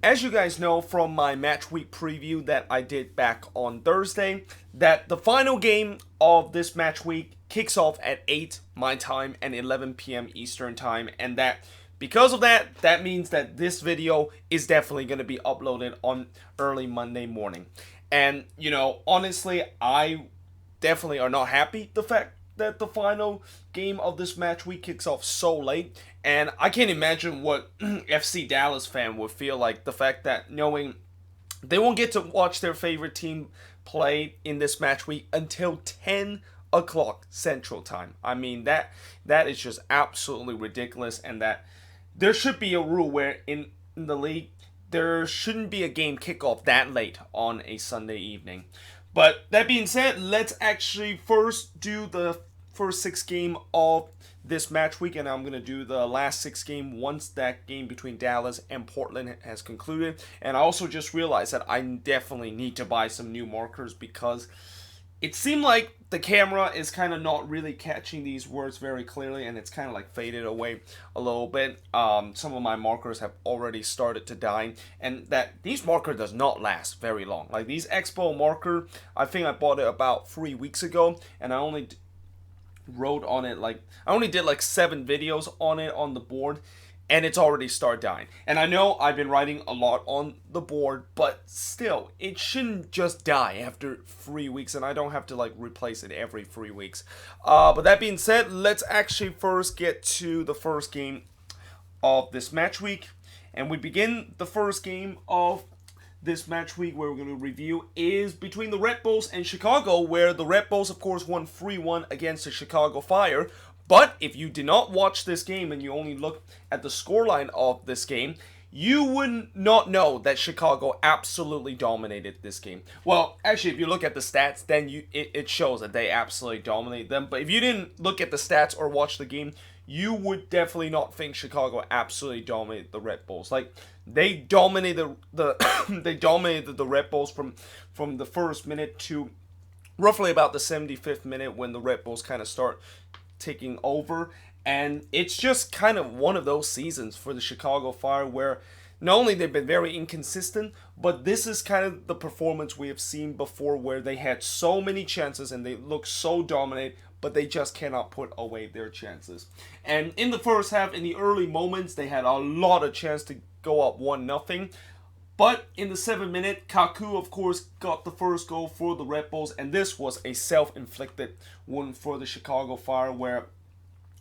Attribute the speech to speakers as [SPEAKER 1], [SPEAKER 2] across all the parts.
[SPEAKER 1] as you guys know from my match week preview that I did back on Thursday, that the final game of this match week kicks off at 8 my time and 11 p.m. Eastern time, and that because of that, that means that this video is definitely going to be uploaded on early Monday morning. And, you know, honestly, I definitely are not happy the fact that the final game of this match week kicks off so late. And I can't imagine what FC Dallas fan would feel like, the fact that knowing they won't get to watch their favorite team play in this match week until 10 o'clock Central Time. I mean, that is just absolutely ridiculous, and that there should be a rule where in the league there shouldn't be a game kickoff that late on a Sunday evening. But that being said, let's actually first do the first 6 game of this match week, and I'm going to do the last 6 game once that game between Dallas and Portland has concluded. And I also just realized that I definitely need to buy some new markers, because it seemed like the camera is kind of not really catching these words very clearly, and it's kind of like faded away a little bit. Some of my markers have already started to die, and that these marker does not last very long. Like these Expo marker, I think I bought it about 3 weeks ago, and I only wrote on it I only did like 7 videos on it on the board, and it's already start dying. And I know I've been writing a lot on the board, but still, it shouldn't just die after 3 weeks, and I don't have to like replace it every 3 weeks. But that being said, let's actually first get to the first game of this match week. And we begin the first game of this match week where we're going to review is between the Red Bulls and Chicago, where the Red Bulls, of course, won 3-1 against the Chicago Fire. But if you did not watch this game and you only look at the scoreline of this game, you would not know that Chicago absolutely dominated this game. Well, actually, if you look at the stats, then it shows that they absolutely dominate them. But if you didn't look at the stats or watch the game, you would definitely not think Chicago absolutely dominated the Red Bulls. Like, they dominated they dominated the Red Bulls from the first minute to roughly about the 75th minute, when the Red Bulls kind of start taking over. And it's just kind of one of those seasons for the Chicago Fire where not only they've been very inconsistent, but this is kind of the performance we have seen before, where they had so many chances and they look so dominant, but they just cannot put away their chances. And in the first half, in the early moments, they had a lot of chance to go up 1-0. But in the 7th minute, Kaku, of course, got the first goal for the Red Bulls, and this was a self-inflicted wound for the Chicago Fire, where,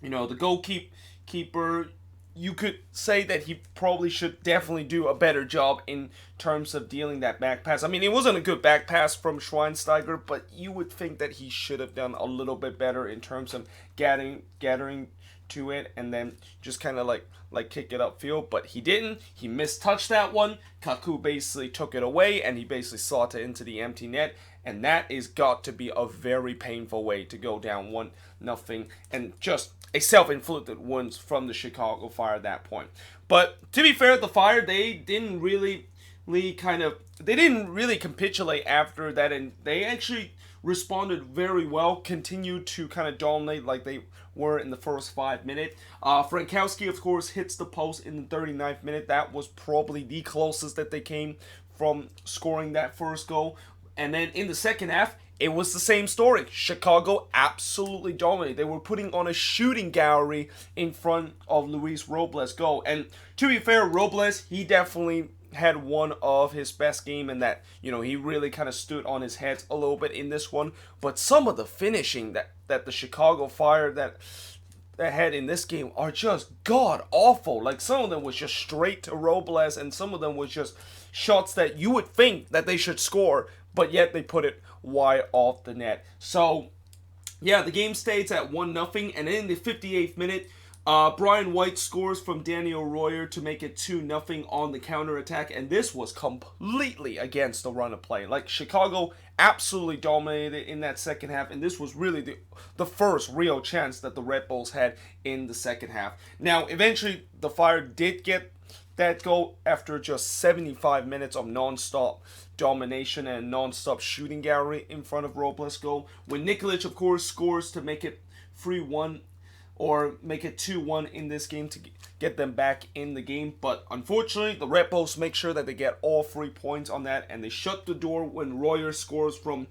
[SPEAKER 1] you know, the goalkeeper, you could say that he probably should definitely do a better job in terms of dealing that back pass. I mean, it wasn't a good back pass from Schweinsteiger, but you would think that he should have done a little bit better in terms of gathering to it and then just kind of like kick it upfield, but he didn't. He mistouched that one. Kaku basically took it away, and he basically slotted it into the empty net, and that is got to be a very painful way to go down 1-0, and just a self-inflicted wounds from the Chicago Fire at that point. But to be fair, the Fire, they didn't really capitulate after that, and they actually responded very well, continued to kind of dominate like they were in the first 5 minutes. Frankowski, of course, hits the post in the 39th minute. That was probably the closest that they came from scoring that first goal. And then in the second half, it was the same story. Chicago absolutely dominated. They were putting on a shooting gallery in front of Luis Robles' goal. And to be fair, Robles, he definitely had one of his best game, in that, you know, he really kind of stood on his head a little bit in this one. But some of the finishing that the Chicago Fire that had in this game are just god awful. Like, some of them was just straight to Robles, and some of them was just shots that you would think that they should score, but yet they put it wide off the net. So yeah, the game stays at 1-0, and in the 58th minute, Brian White scores from Daniel Royer to make it 2-0 on the counterattack, and this was completely against the run of play. Like, Chicago absolutely dominated in that second half, and this was really the first real chance that the Red Bulls had in the second half. Now, eventually, the Fire did get that goal after just 75 minutes of non-stop domination and non-stop shooting gallery in front of Robles' goal, when Nikolic, of course, scores to make it 3-1 or make it 2-1 in this game to get them back in the game. But unfortunately, the Red Bulls make sure that they get all 3 points on that, and they shut the door when Royer scores from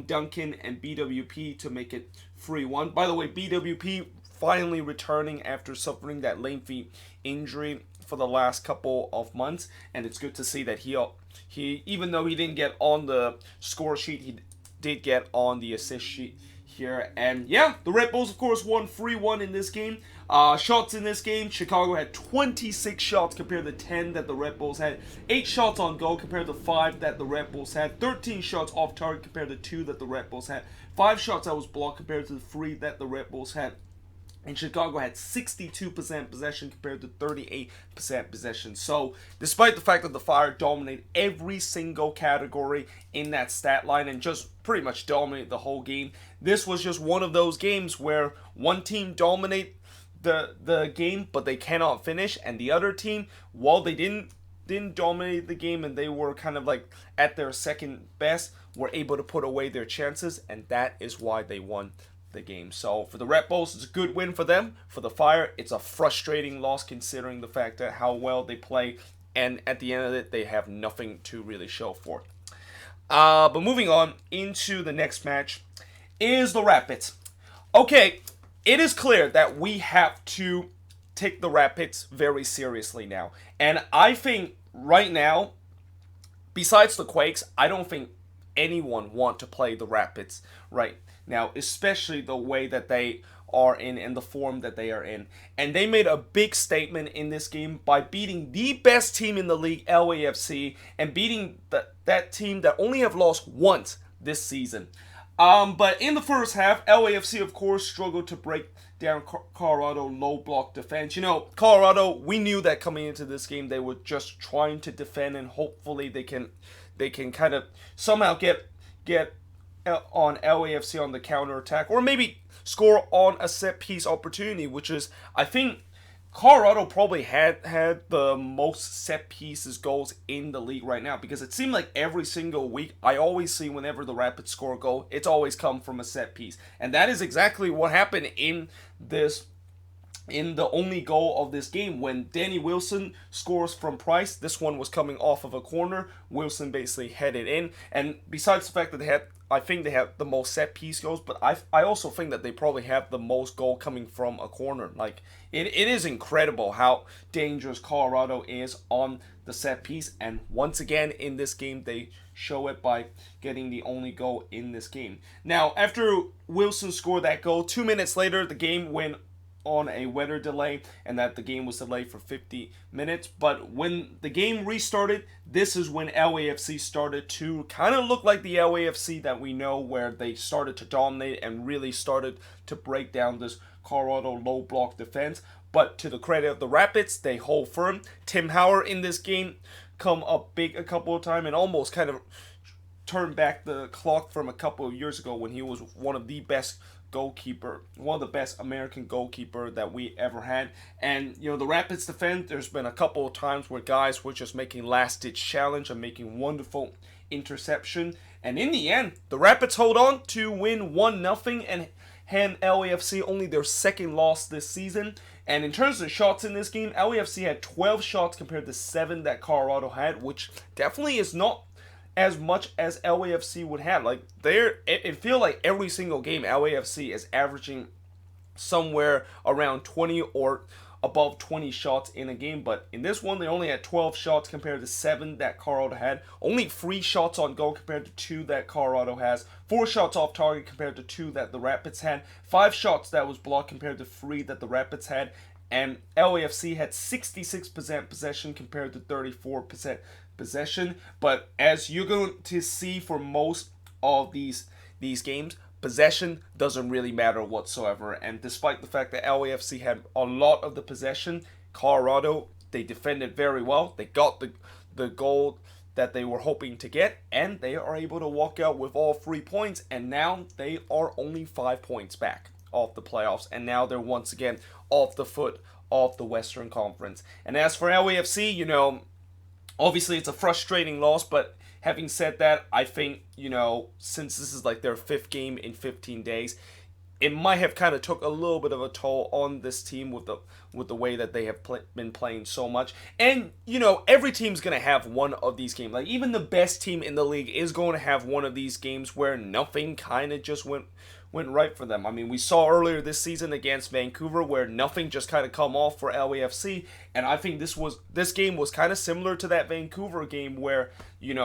[SPEAKER 1] Duncan and BWP to make it 3-1. By the way, BWP finally returning after suffering that lengthy injury for the last couple of months, and it's good to see that he even though he didn't get on the score sheet, he did get on the assist sheet here. And yeah, the Red Bulls of course won 3-1 in this game. Shots in this game, Chicago had 26 shots compared to 10 that the Red Bulls had, 8 shots on goal compared to 5 that the Red Bulls had, 13 shots off target compared to 2 that the Red Bulls had, 5 shots that was blocked compared to the 3 that the Red Bulls had. And Chicago had 62% possession compared to 38% possession. So, despite the fact that the Fire dominated every single category in that stat line and just pretty much dominated the whole game, this was just one of those games where one team dominated the game, but they cannot finish, and the other team, while they didn't dominate the game and they were kind of like at their second best, were able to put away their chances, and that is why they won the game. So for the Red Bulls, it's a good win for them. For the Fire, it's a frustrating loss considering the fact that how well they play, and at the end of it, they have nothing to really show for. But moving on into the next match is the Rapids. Okay, it is clear that we have to take the Rapids very seriously now. And I think right now, besides the Quakes, I don't think anyone want to play the Rapids right now, especially the way that they are in and the form that they are in. And they made a big statement in this game by beating the best team in the league, LAFC, and beating that team that only have lost once this season. But in the first half, LAFC, of course, struggled to break down Colorado low block defense. You know, Colorado, we knew that coming into this game, they were just trying to defend, and hopefully they can kind of somehow get on LAFC on the counter attack, or maybe score on a set piece opportunity, which is, I think, Colorado probably had the most set pieces goals in the league right now, because it seemed like every single week I always see whenever the Rapids score a goal, it's always come from a set piece, and that is exactly what happened in the only goal of this game when Danny Wilson scores from Price. This one was coming off of a corner. Wilson basically headed in, and besides the fact that I think they have the most set piece goals, but I also think that they probably have the most goal coming from a corner. Like, it is incredible how dangerous Colorado is on the set piece, and once again in this game they show it by getting the only goal in this game. Now, after Wilson scored that goal, 2 minutes later the game went on a weather delay, and that the game was delayed for 50 minutes. But when the game restarted, this is when LAFC started to kind of look like the LAFC that we know, where they started to dominate and really started to break down this Colorado low block defense. But to the credit of the Rapids, they hold firm. Tim Howard in this game come up big a couple of times and almost kind of turned back the clock from a couple of years ago when he was one of the best American goalkeeper that we ever had. And you know, the Rapids defense, there's been a couple of times where guys were just making last ditch challenge and making wonderful interception, and in the end the Rapids hold on to win 1-0 and hand LAFC only their second loss this season. And in terms of shots in this game, LAFC had 12 shots compared to 7 that Colorado had, which definitely is not as much as LAFC would have. Like, it feels like every single game LAFC is averaging somewhere around 20 or above 20 shots in a game, but in this one they only had 12 shots compared to 7 that Colorado had, only 3 shots on goal compared to 2 that Colorado has, 4 shots off target compared to 2 that the Rapids had, 5 shots that was blocked compared to 3 that the Rapids had, and LAFC had 66% possession compared to 34% possession. But as you're going to see for most of these games, possession doesn't really matter whatsoever. And despite the fact that LAFC had a lot of the possession, Colorado, they defended very well. They got the goal that they were hoping to get, and they are able to walk out with all 3 points, and now they are only 5 points back off the playoffs, and now they're once again off the foot of the Western Conference. And as for LAFC, you know, obviously it's a frustrating loss, but having said that, I think, you know, since this is like their 5th game in 15 days, it might have kind of took a little bit of a toll on this team with the way that they have been playing so much. And every team's gonna have one of these games. Like even the best team in the league is going to have one of these games where nothing kind of just went right for them. I mean, we saw earlier this season against Vancouver where nothing just kind of come off for LAFC, and I think this game was kind of similar to that Vancouver game where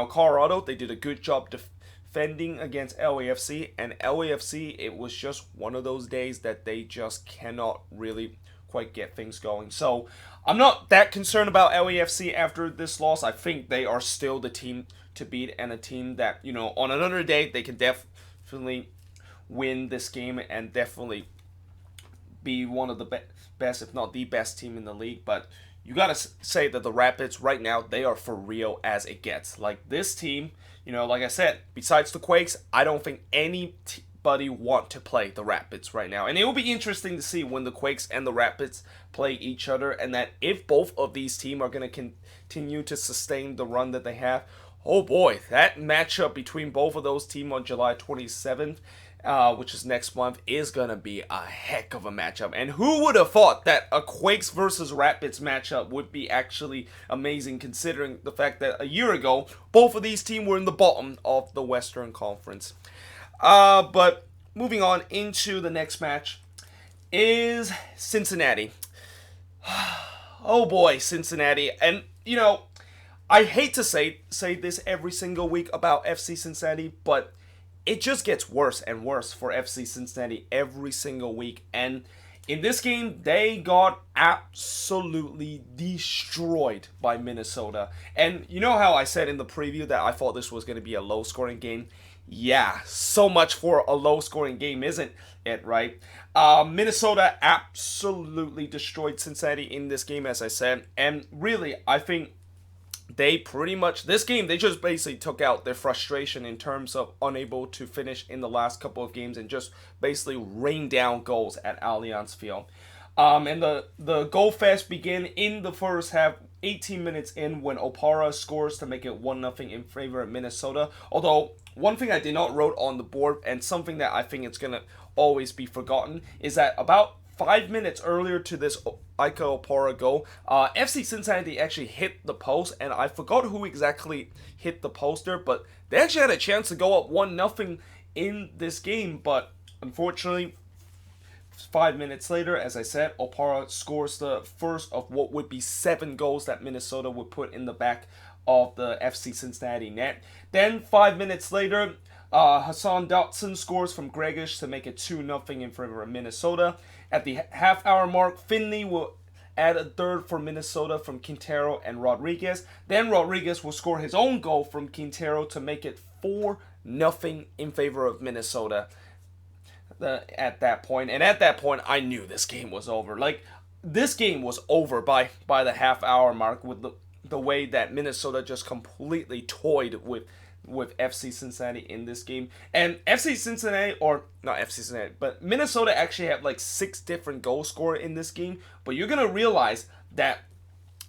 [SPEAKER 1] Colorado, they did a good job defending against LAFC, and LAFC, it was just one of those days that they just cannot really quite get things going. So I'm not that concerned about LAFC after this loss. I think they are still the team to beat, and a team that on another day they can definitely win this game and definitely be one of the best, if not the best team in the league. But you gotta say that the Rapids right now, they are for real as it gets. Like this team, like I said, besides the Quakes, I don't think anybody want to play the Rapids right now. And it will be interesting to see when the Quakes and the Rapids play each other, and that if both of these teams are going to continue to sustain the run that they have. Oh boy, that matchup between both of those teams on July 27th, which is next month, is going to be a heck of a matchup. And who would have thought that a Quakes versus Rapids matchup would be actually amazing, considering the fact that a year ago, both of these teams were in the bottom of the Western Conference. But moving on into the next match is Cincinnati. Oh boy, Cincinnati. And, I hate to say this every single week about FC Cincinnati, but it just gets worse and worse for FC Cincinnati every single week. And in this game, they got absolutely destroyed by Minnesota. And you know how I said in the preview that I thought this was going to be a low-scoring game? Yeah, so much for a low-scoring game, isn't it, right? Minnesota absolutely destroyed Cincinnati in this game, as I said. And really, I think they pretty much, this game, they just basically took out their frustration in terms of unable to finish in the last couple of games and just basically rain down goals at Allianz Field. And the goal fest began in the first half, 18 minutes in, when Opara scores to make it 1-0 in favor of Minnesota. Although, one thing I did not wrote on the board, and something that I think it's going to always be forgotten, is that about 5 minutes earlier to this Ike Opara goal, FC Cincinnati actually hit the post, and I forgot who exactly hit the poster, but they actually had a chance to go up 1-0 in this game, but unfortunately, 5 minutes later, as I said, Opara scores the first of what would be 7 goals that Minnesota would put in the back of the FC Cincinnati net. Then 5 minutes later, Hassan Dotson scores from Gregish to make it 2-0 in favor of Minnesota. At the half-hour mark, Finley will add a third for Minnesota from Quintero and Rodriguez. Then Rodriguez will score his own goal from Quintero to make it 4-0 in favor of Minnesota at that point. And at that point, I knew this game was over. Like, this game was over by the half-hour mark with the way that Minnesota just completely toyed with FC Cincinnati in this game. And FC Cincinnati, or not FC Cincinnati, but Minnesota actually had like 6 different goal scorers in this game. But you're going to realize that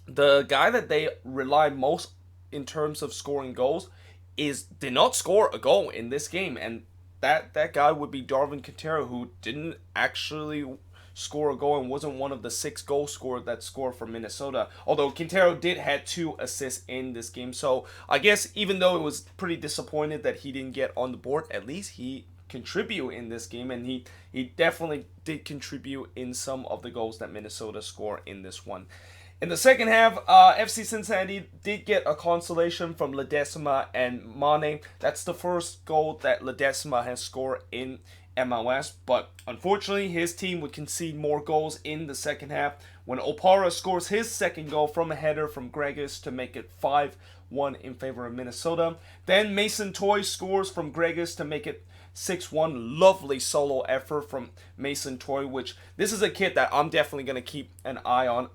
[SPEAKER 1] the guy that they rely most in terms of scoring goals did not score a goal in this game. And that guy would be Darwin Quintero, who didn't actually score a goal and wasn't one of the 6 goal scorers that scored for Minnesota. Although Quintero did have 2 assists in this game. So I guess even though it was pretty disappointed that he didn't get on the board, at least he contributed in this game, and he definitely did contribute in some of the goals that Minnesota scored in this one. In the second half, FC Cincinnati did get a consolation from Ledesma and Mane. That's the first goal that Ledesma has scored in MLS, but unfortunately his team would concede more goals in the second half when Opara scores his second goal from a header from Gregus to make it 5-1 in favor of Minnesota. Then Mason Toy scores from Gregus to make it 6-1. Lovely solo effort from Mason Toy, which this is a kid that I'm definitely going to keep an eye on,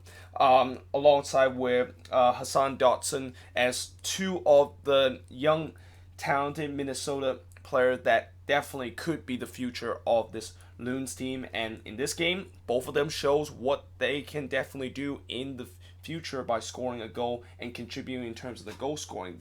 [SPEAKER 1] alongside with Hassan Dotson, as 2 of the young talented Minnesota players that definitely could be the future of this Loons team. And in this game, both of them shows what they can definitely do in the future by scoring a goal and contributing in terms of the goal scoring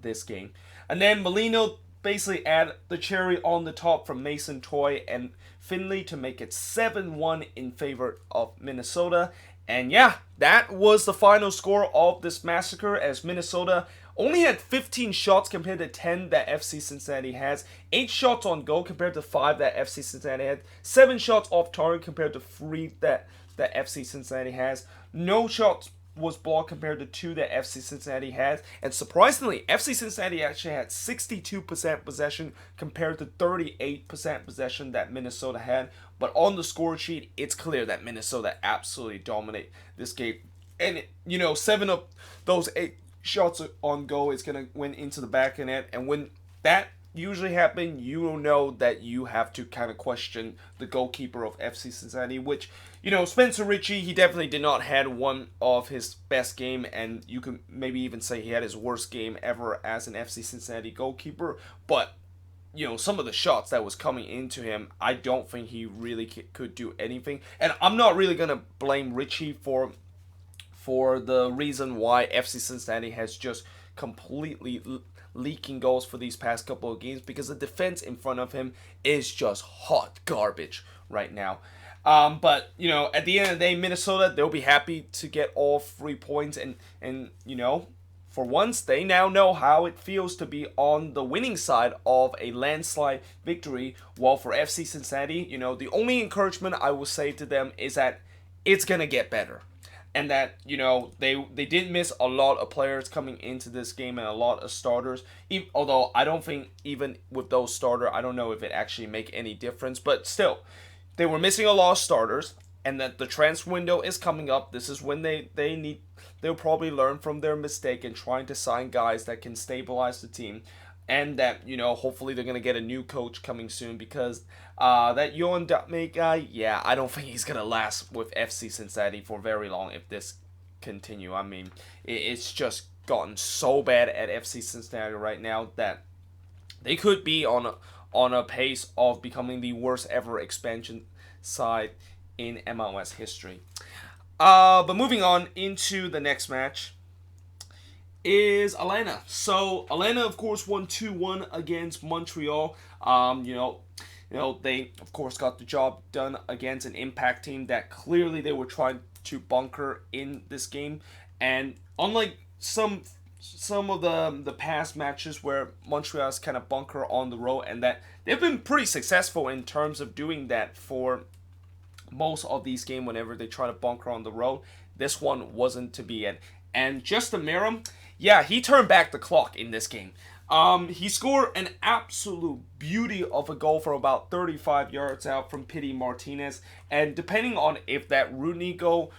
[SPEAKER 1] this game. And then Molino basically add the cherry on the top from Mason Toy and Finley to make it 7-1 in favor of Minnesota. And yeah, that was the final score of this massacre, as Minnesota only had 15 shots compared to 10 that FC Cincinnati has, 8 shots on goal compared to 5 that FC Cincinnati had, 7 shots off target compared to 3 that FC Cincinnati has, no shots was blocked compared to 2 that FC Cincinnati has, and surprisingly, FC Cincinnati actually had 62% possession compared to 38% possession that Minnesota had. But on the score sheet, it's clear that Minnesota absolutely dominate this game. And, 7 of those 8 shots on goal is going to win into the back of net. And when that usually happens, you will know that you have to kind of question the goalkeeper of FC Cincinnati, which, Spencer Ritchie, he definitely did not had one of his best game, and you can maybe even say he had his worst game ever as an FC Cincinnati goalkeeper. But some of the shots that was coming into him, I don't think he really could do anything. And I'm not really going to blame Ritchie for the reason why FC Cincinnati has just completely leaking goals for these past couple of games, because the defense in front of him is just hot garbage right now. But, at the end of the day, Minnesota, they'll be happy to get all 3 points. And for once, they now know how it feels to be on the winning side of a landslide victory. While for FC Cincinnati, the only encouragement I will say to them is that it's going to get better. And that, they did miss a lot of players coming into this game and a lot of starters. Although I don't think even with those starters, I don't know if it actually make any difference. But still, they were missing a lot of starters. And that the transfer window is coming up. This is when they'll probably learn from their mistake and trying to sign guys that can stabilize the team. And that, hopefully they're going to get a new coach coming soon, because that Johan Dutme guy, yeah, I don't think he's going to last with FC Cincinnati for very long if this continue. I mean, it's just gotten so bad at FC Cincinnati right now that they could be on a pace of becoming the worst ever expansion side in MLS history. But moving on into the next match is Atlanta. So Atlanta, of course, won 2-1 against Montreal. They of course got the job done against an Impact team that clearly they were trying to bunker in this game. And unlike some of the past matches where Montreal's kind of bunker on the road, and that they've been pretty successful in terms of doing that for most of these games whenever they try to bunker on the road, this one wasn't to be it. And Justin Meram, yeah, he turned back the clock in this game. He scored an absolute beauty of a goal from about 35 yards out from Pity Martinez. And depending on if that Rooney goal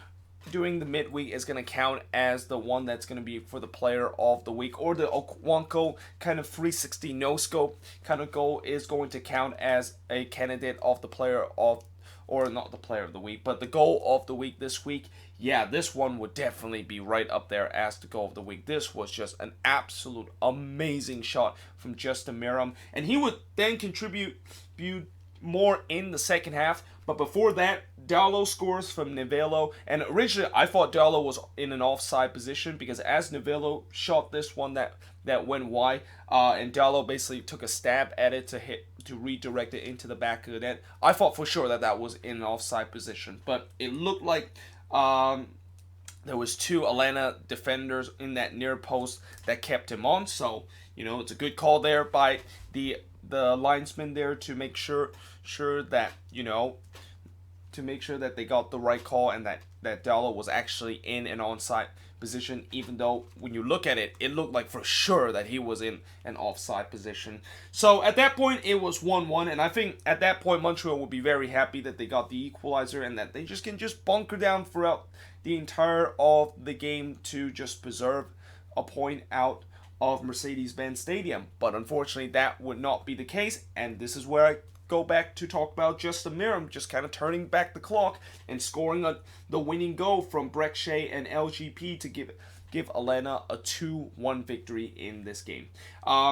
[SPEAKER 1] during the midweek is going to count as the one that's going to be for the player of the week, or the Okwanko kind of 360 no-scope kind of goal is going to count as a candidate of the player of, or not the player of the week, but the goal of the week this week, yeah, this one would definitely be right up there as the goal of the week. This was just an absolute amazing shot from Justin Meram, and he would then contribute more in the second half. But before that, Dallo scores from Nivello, and originally I thought Dallo was in an offside position, because as Nivello shot this one that went wide, and Dallo basically took a stab at it to redirect it into the back of the net, I thought for sure that was in an offside position. But it looked like there was 2 Atlanta defenders in that near post that kept him on. So, it's a good call there by the linesman there to make sure that, to make sure that they got the right call, and that Dallo was actually in an onside position, even though when you look at it, it looked like for sure that he was in an offside position. So at that point, it was 1-1, and I think at that point, Montreal will be very happy that they got the equalizer, and that they can bunker down throughout the entire of the game to just preserve a point out of Mercedes-Benz Stadium. But unfortunately, that would not be the case, and this is where I go back to talk about Justin Meram just kind of turning back the clock and scoring the winning goal from Breck Shea and LGP to give give Atlanta a 2-1 victory in this game.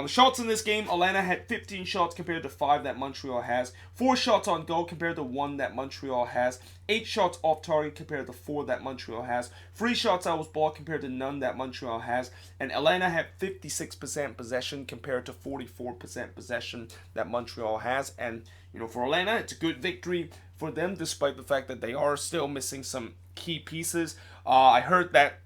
[SPEAKER 1] Shots in this game, Atlanta had 15 shots compared to 5 that Montreal has, 4 shots on goal compared to 1 that Montreal has, 8 shots off target compared to 4 that Montreal has, 3 shots out of ball compared to none that Montreal has, and Atlanta had 56% possession compared to 44% possession that Montreal has. And for Atlanta, it's a good victory for them, despite the fact that they are still missing some key pieces. I heard that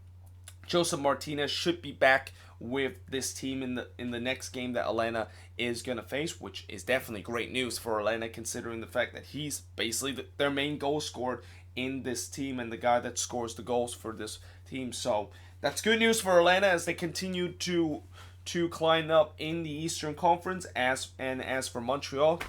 [SPEAKER 1] Joseph Martinez should be back with this team in the next game that Atlanta is going to face, which is definitely great news for Atlanta, considering the fact that he's basically their main goal scorer in this team and the guy that scores the goals for this team. So that's good news for Atlanta as they continue to climb up in the Eastern Conference. As for Montreal,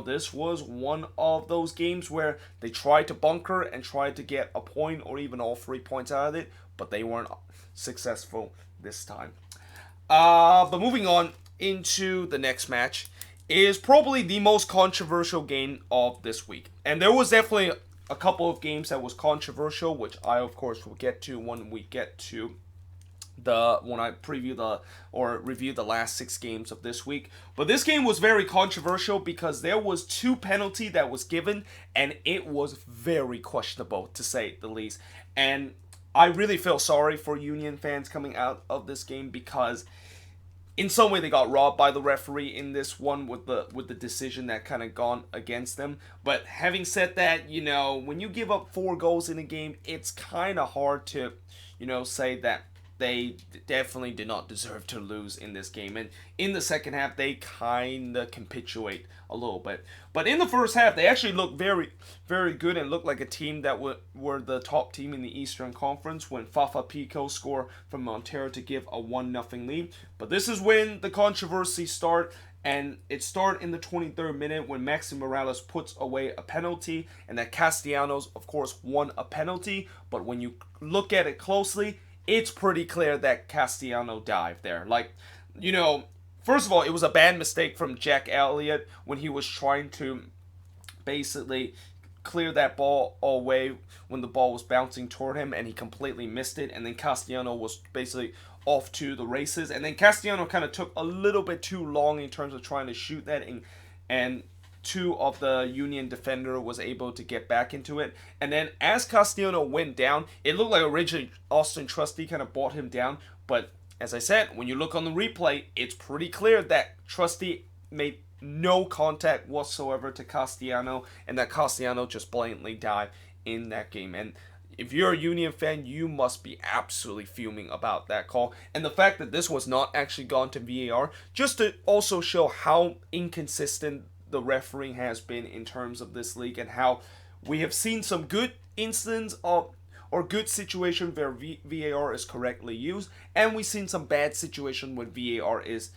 [SPEAKER 1] this was one of those games where they tried to bunker and tried to get a point or even all 3 points out of it, but they weren't successful this time. But moving on into the next match is probably the most controversial game of this week. And there was definitely a couple of games that was controversial, which I of course will get to when we get to when I review the last 6 games of this week. But this game was very controversial because there was 2 penalty that was given, and it was very questionable, to say the least. And I really feel sorry for Union fans coming out of this game, because in some way they got robbed by the referee in this one with the decision that kind of gone against them. But having said that, when you give up 4 goals in a game, it's kind of hard to, say that they definitely did not deserve to lose in this game. And in the second half, they kind of capitulate a little bit. But in the first half, they actually looked very, very good and looked like a team that were the top team in the Eastern Conference when Fafa Pico scored from Montreal to give a 1-0 lead. But this is when the controversy started. And it started in the 23rd minute when Maxi Morales puts away a penalty, and that Castellanos, of course, won a penalty. But when you look at it closely, it's pretty clear that Castellano dived there. First of all, it was a bad mistake from Jack Elliott when he was trying to basically clear that ball away when the ball was bouncing toward him, and he completely missed it. And then Castellano was basically off to the races. And then Castellano kind of took a little bit too long in terms of trying to shoot that, and 2 of the Union defender was able to get back into it. And then as Castellano went down, it looked like originally Austin Trusty kind of brought him down. But as I said, when you look on the replay, it's pretty clear that Trusty made no contact whatsoever to Castellano, and that Castellano just blatantly dived in that game. And if you're a Union fan, you must be absolutely fuming about that call. And the fact that this was not actually gone to VAR, just to also show how inconsistent the refereeing has been in terms of this league, and how we have seen some good incidents of or good situation where VAR is correctly used, and we've seen some bad situation when VAR is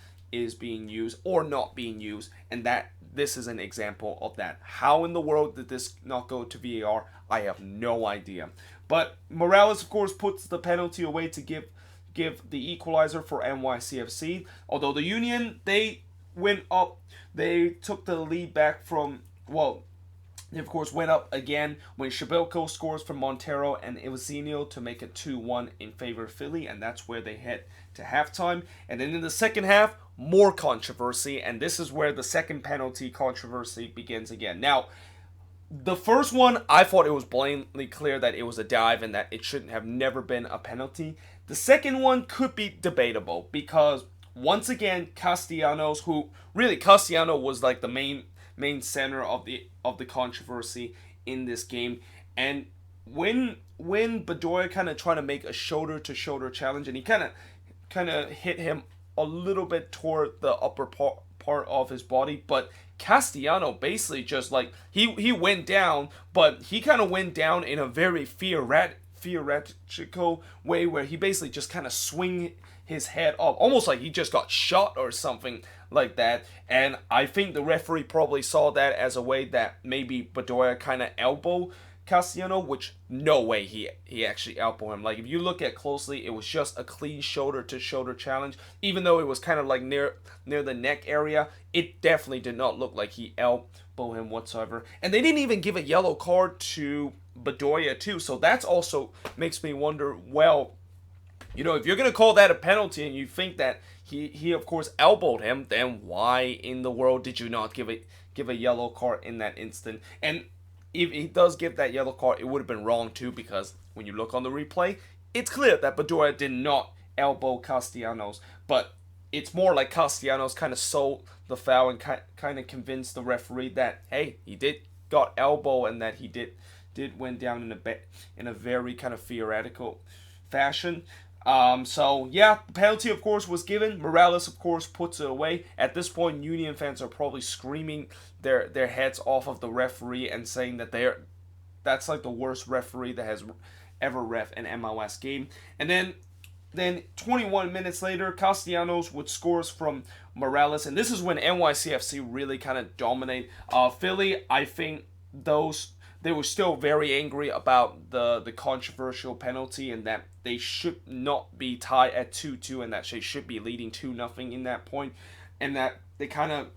[SPEAKER 1] being used or not being used, and that this is an example of that. How in the world did this not go to VAR? I have no idea. But Morales, of course, puts the penalty away to give the equalizer for NYCFC. Although the Union, they went up. They took the lead back from, they of course went up again when Shabilko scores from Montero and Evozinho to make it 2-1 in favor of Philly, and that's where they head to halftime. And then in the second half, more controversy, and this is where the second penalty controversy begins again. Now, the first one, I thought it was blatantly clear that it was a dive and that it shouldn't have never been a penalty. The second one could be debatable because once again, Castellanos, Castellano was like the main center of the controversy in this game. And when Bedoya kind of trying to make a shoulder-to-shoulder challenge, and he kind of hit him a little bit toward the upper part of his body, but Castellano basically just he went down, but he kind of went down in a very theoretical way where he basically just kind of swing his head up, almost like he just got shot or something like that. And I think the referee probably saw that as a way that maybe Bedoya kind of elbowed Castellano, which no way he actually elbowed him. Like, if you look at closely, it was just a clean shoulder-to-shoulder challenge. Even though it was kind of like near the neck area, it definitely did not look like he elbowed him whatsoever. And they didn't even give a yellow card to Bedoya too, so that's also makes me wonder, well, if you're going to call that a penalty and you think that he of course elbowed him, then why in the world did you not give a yellow card in that instant? And if he does give that yellow card, it would have been wrong too, because when you look on the replay, it's clear that Badura did not elbow Castellanos, but it's more like Castellanos kind of sold the foul and kind of convinced the referee that, hey, he did got elbow and that he did went down in a very kind of theoretical fashion. So yeah, the penalty of course was given. Morales of course puts it away. At this point, Union fans are probably screaming their heads off of the referee and saying that that's like the worst referee that has ever ref an MLS game. And then 21 minutes later, Castellanos would scores from Morales, and this is when NYCFC really kind of dominate. Philly, I think they were still very angry about the controversial penalty, and that they should not be tied at 2-2, and that they should be leading 2-0 in that point, and that they kind of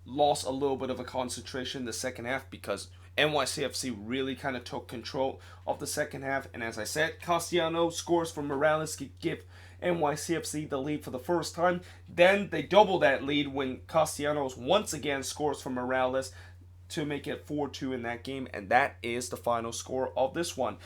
[SPEAKER 1] lost a little bit of a concentration in the second half, because NYCFC really kind of took control of the second half. And as I said, Castellanos scores from Morales to give NYCFC the lead for the first time. Then they double that lead when Castellanos once again scores from Morales to make it 4-2 in that game, and that is the final score of this one.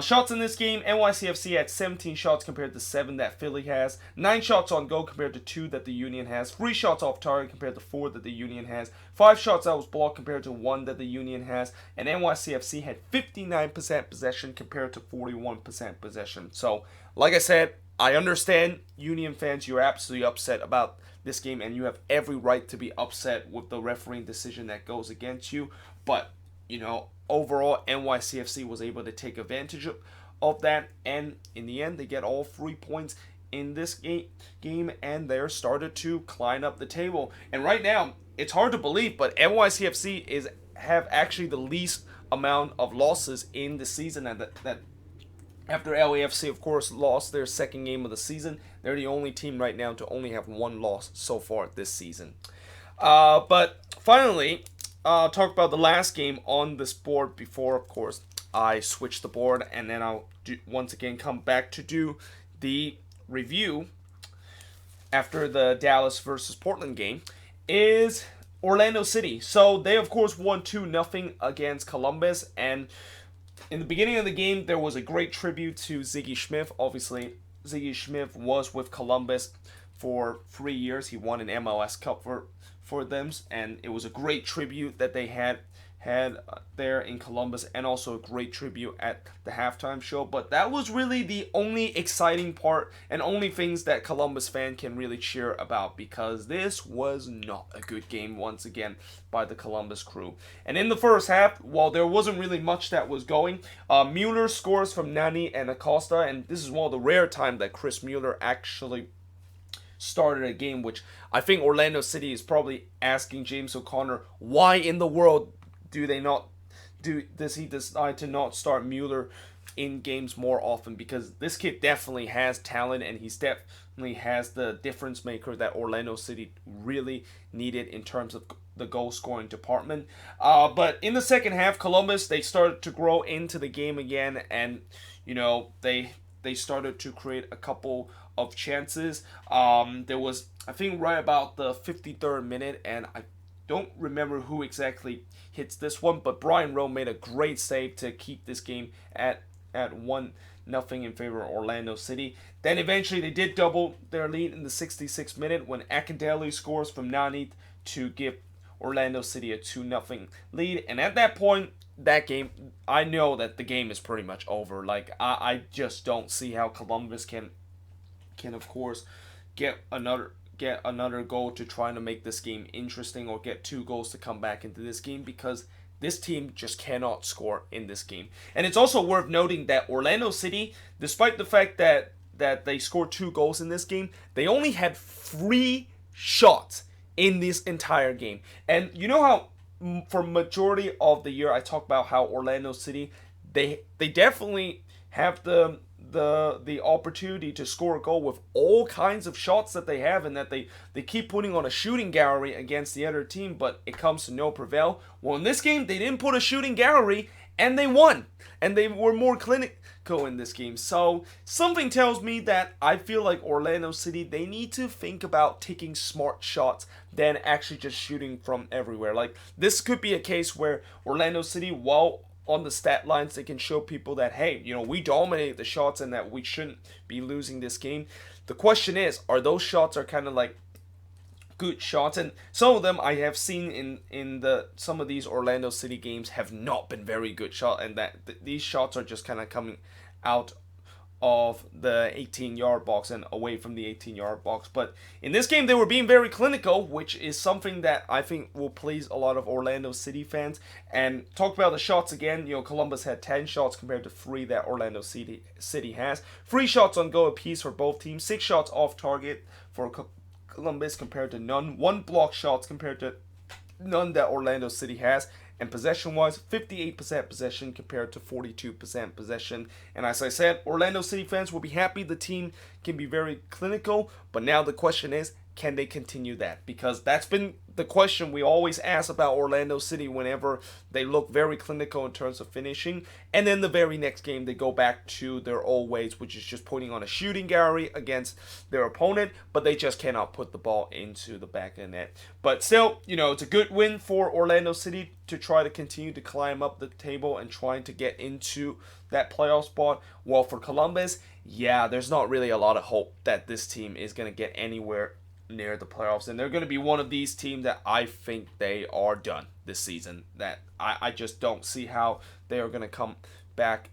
[SPEAKER 1] Shots in this game, NYCFC had 17 shots compared to 7 that Philly has, 9 shots on goal compared to 2 that the Union has, 3 shots off target compared to 4 that the Union has, 5 shots that was blocked compared to 1 that the Union has, and NYCFC had 59% possession compared to 41% possession. So, like I said, I understand Union fans, you're absolutely upset about this game, and you have every right to be upset with the refereeing decision that goes against you. But, overall, NYCFC was able to take advantage of that, and in the end, they get all 3 points in this game, and they're started to climb up the table. And right now, it's hard to believe, but NYCFC have actually the least amount of losses in the season, and that after LAFC, of course, lost their second game of the season, they're the only team right now to only have 1 loss so far this season. But finally, talk about the last game on this board before, of course, I switch the board, and then I'll once again come back to do the review after the Dallas versus Portland game, is Orlando City. So they, of course, won 2-0 against Columbus, and in the beginning of the game, there was a great tribute to Ziggy Schmidt. Obviously, Ziggy Schmidt was with Columbus for 3 years. He won an MLS Cup for them, and it was a great tribute that they had there in Columbus, and also a great tribute at the halftime show. But that was really the only exciting part and only things that Columbus fan can really cheer about, because this was not a good game once again by the Columbus crew. And in the first half, while there wasn't really much that was going, Mueller scores from Nani and Acosta, and this is one of the rare times that Chris Mueller actually started a game, which I think Orlando City is probably asking James O'Connor, why in the world does he decide to not start Mueller in games more often? Because this kid definitely has talent, and he's definitely has the difference maker that Orlando City really needed in terms of the goal scoring department. But in the second half, Columbus, they started to grow into the game again, and they started to create a couple of chances. There was, I think, right about the 53rd minute, and I don't remember who exactly hits this one, but Brian Rowe made a great save to keep this game at 1-0 in favor of Orlando City. Then eventually they did double their lead in the 66th minute when Akindele scores from Nani to give Orlando City a 2-0 lead. And at that point, that game, I know that the game is pretty much over. Like, I just don't see how Columbus can of course get another goal to try to make this game interesting, or get 2 goals to come back into this game, because this team just cannot score in this game. And it's also worth noting that Orlando City, despite the fact that they scored 2 goals in this game, they only had 3 shots in this entire game. And you know how for majority of the year I talk about how Orlando City, they definitely have the opportunity to score a goal with all kinds of shots that they have, and that they keep putting on a shooting gallery against the other team, but it comes to no prevail. Well, in this game, they didn't put a shooting gallery, and they won. And they were more clinical in this game. So something tells me that I feel like Orlando City, they need to think about taking smart shots than actually just shooting from everywhere. Like, this could be a case where Orlando City, while on the stat lines, they can show people that, hey, we dominated the shots and that we shouldn't be losing this game. The question is, are those shots are kind of like good shots, and some of them I have seen in some of these Orlando City games have not been very good shots, and that these shots are just kind of coming out of the 18-yard box and away from the 18-yard box. But in this game, they were being very clinical, which is something that I think will please a lot of Orlando City fans. And talk about the shots again. Columbus had 10 shots compared to 3 that Orlando City has. 3 shots on goal apiece for both teams. 6 shots off target for Columbus compared to none. 1 block shots compared to none that Orlando City has. And possession-wise, 58% possession compared to 42% possession. And as I said, Orlando City fans will be happy the team can be very clinical. But now the question is, can they continue that? Because that's been the question we always ask about Orlando City whenever they look very clinical in terms of finishing. And then the very next game, they go back to their old ways, which is just putting on a shooting gallery against their opponent. But they just cannot put the ball into the back of the net. But still, it's a good win for Orlando City to try to continue to climb up the table and trying to get into that playoff spot. While for Columbus, yeah, there's not really a lot of hope that this team is going to get anywhere near the playoffs, and they're going to be one of these teams that I think they are done this season. That I just don't see how they are going to come back.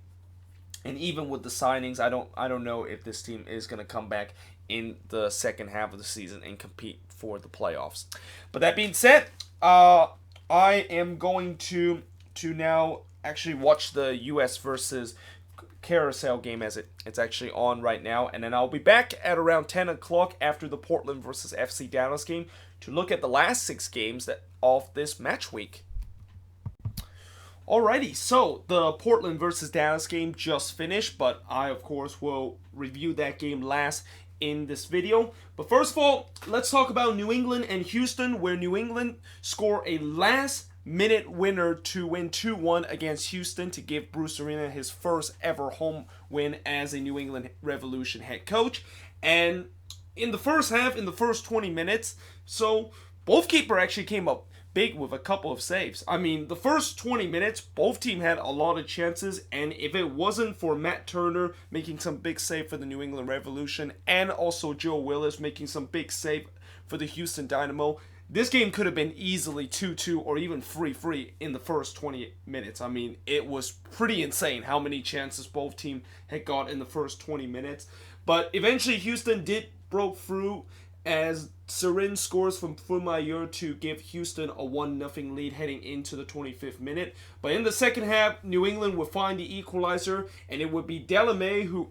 [SPEAKER 1] And even with the signings, I don't know if this team is going to come back in the second half of the season and compete for the playoffs. But that being said, I am going to now actually watch the U.S. versus Carousel game as it's actually on right now, and then I'll be back at around 10 o'clock after the Portland versus FC Dallas game to look at the last 6 games of this match week. Alrighty, so the Portland versus Dallas game just finished, but I of course will review that game last in this video. But first of all, let's talk about New England and Houston, where New England score a last-minute winner to win 2-1 against Houston to give Bruce Arena his first ever home win as a New England Revolution head coach. And in the first half, in the first 20 minutes, so both keepers actually came up big with a couple of saves. I mean, the first 20 minutes, both teams had a lot of chances, and if it wasn't for Matt Turner making some big save for the New England Revolution, and also Joe Willis making some big save for the Houston Dynamo, this game could have been easily 2-2 or even 3-3 in the first 20 minutes. I mean, it was pretty insane how many chances both teams had got in the first 20 minutes. But eventually Houston did broke through as Serin scores from Fumayur to give Houston a 1-0 lead heading into the 25th minute. But in the second half, New England would find the equalizer, and it would be Delamay, who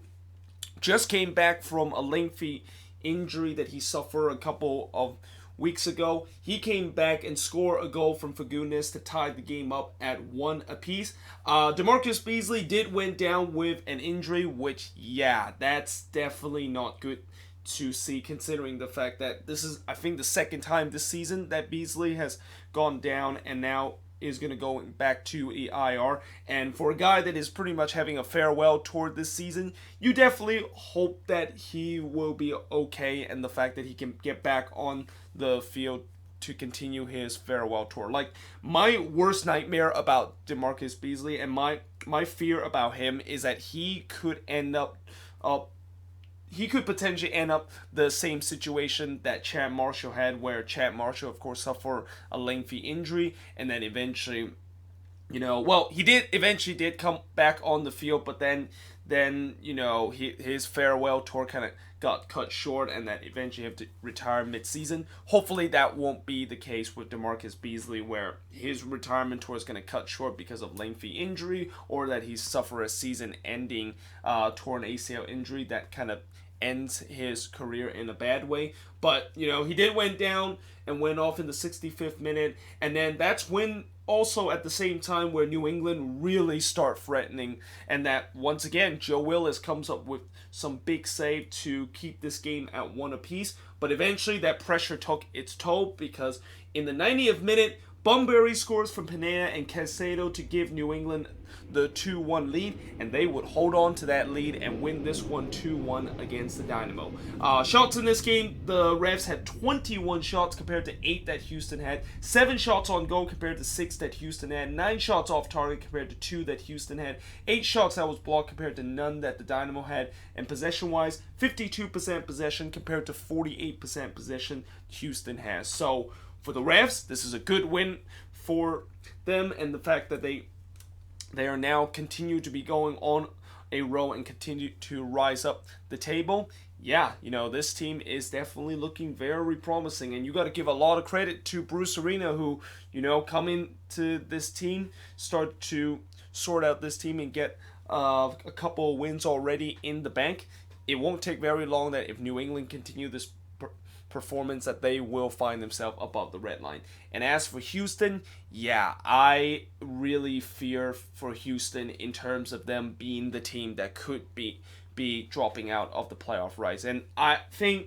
[SPEAKER 1] just came back from a lengthy injury that he suffered a couple of weeks ago. He came back and scored a goal from Fagundes to tie the game up at 1 apiece. DeMarcus Beasley did went down with an injury, which, yeah, that's definitely not good to see, considering the fact that this is, I think, the second time this season that Beasley has gone down and now is going to go back to IR. And for a guy that is pretty much having a farewell tour this season, you definitely hope that he will be okay, and the fact that he can get back on the field to continue his farewell tour. Like, my worst nightmare about DeMarcus Beasley and my fear about him is that he could potentially end up the same situation that Chad Marshall had, where Chad Marshall, of course, suffered a lengthy injury, and then eventually, he did come back on the field, but then his farewell tour kind of got cut short, and that eventually have to retire mid-season. Hopefully that won't be the case with DeMarcus Beasley, where his retirement tour is going to cut short because of lengthy injury, or that he suffered a season-ending torn ACL injury that kind of ends his career in a bad way. But, he did went down and went off in the 65th minute, and then that's when also at the same time where New England really start threatening, and that once again Joe Willis comes up with some big save to keep this game at 1 apiece. But eventually that pressure took its toll, because in the 90th minute Bunbury scores from Pineda and Caicedo to give New England the 2-1 lead, and they would hold on to that lead and win this one 2-1 against the Dynamo. Shots in this game, the Revs had 21 shots compared to 8 that Houston had, 7 shots on goal compared to 6 that Houston had, 9 shots off target compared to 2 that Houston had, 8 shots that was blocked compared to none that the Dynamo had, and possession-wise, 52% possession compared to 48% possession Houston has. So, for the Revs, this is a good win for them, and the fact that they are now continue to be going on a row and continue to rise up the table. Yeah, this team is definitely looking very promising, and you got to give a lot of credit to Bruce Arena, who, coming to this team, start to sort out this team and get a couple of wins already in the bank. It won't take very long that if New England continue this performance that they will find themselves above the red line. And as for Houston, yeah, I really fear for Houston in terms of them being the team that could be dropping out of the playoff race. And I think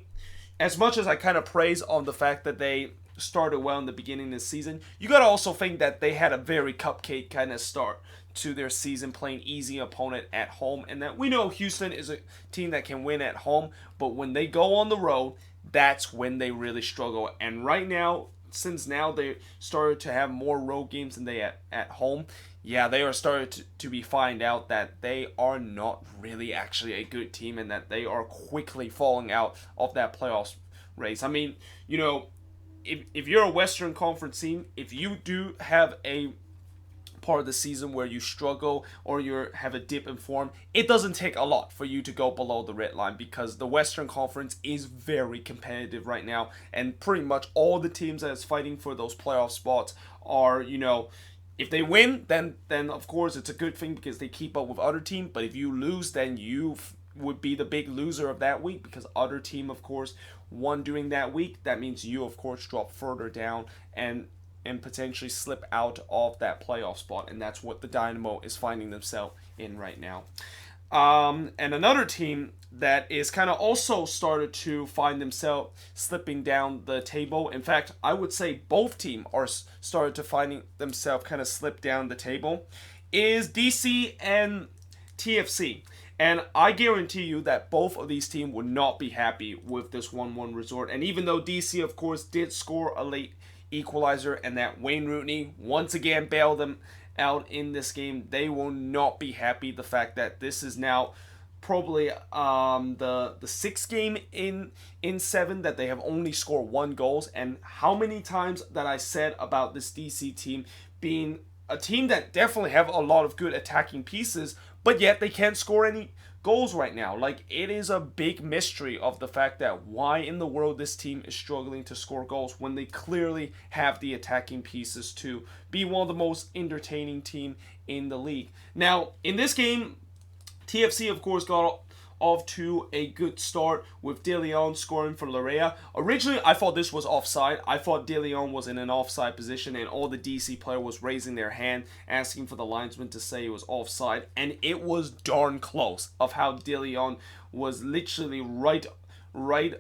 [SPEAKER 1] as much as I kind of praise on the fact that they started well in the beginning of the season, you got to also think that they had a very cupcake kind of start to their season, playing easy opponent at home, and that we know Houston is a team that can win at home, but when they go on the road, that's when they really struggle. And right now, since now they started to have more road games than they at home, yeah, they are starting to be find out that they are not really actually a good team, and that they are quickly falling out of that playoffs race. I mean, if you're a Western Conference team, if you do have a part of the season where you struggle or you have a dip in form, it doesn't take a lot for you to go below the red line, because the Western Conference is very competitive right now, and pretty much all the teams that is fighting for those playoff spots are, if they win, then of course it's a good thing because they keep up with other teams, but if you lose, then you would be the big loser of that week, because other team, of course, won during that week. That means you, of course, drop further down and potentially slip out of that playoff spot, and that's what the Dynamo is finding themselves in right now. And another team that is kind of also started to find themselves slipping down the table. In fact, I would say both teams are started to finding themselves kind of slip down the table, is DC and TFC. And I guarantee you that both of these teams would not be happy with this 1-1 result. And even though DC, of course, did score a late equalizer and that Wayne Rooney once again bailed them out in this game, they will not be happy. The fact that this is now probably the sixth game in 7 that they have only scored 1 goal. And how many times that I said about this DC team being a team that definitely have a lot of good attacking pieces, but yet they can't score any goals right now. Like, it is a big mystery of the fact that why in the world this team is struggling to score goals when they clearly have the attacking pieces to be one of the most entertaining team in the league. Now, in this game, TFC, of course, got off to a good start with De Leon scoring for Larea. Originally, I thought this was offside. I thought De Leon was in an offside position, and all the DC player was raising their hand, asking for the linesman to say it was offside, and it was darn close of how De Leon was literally right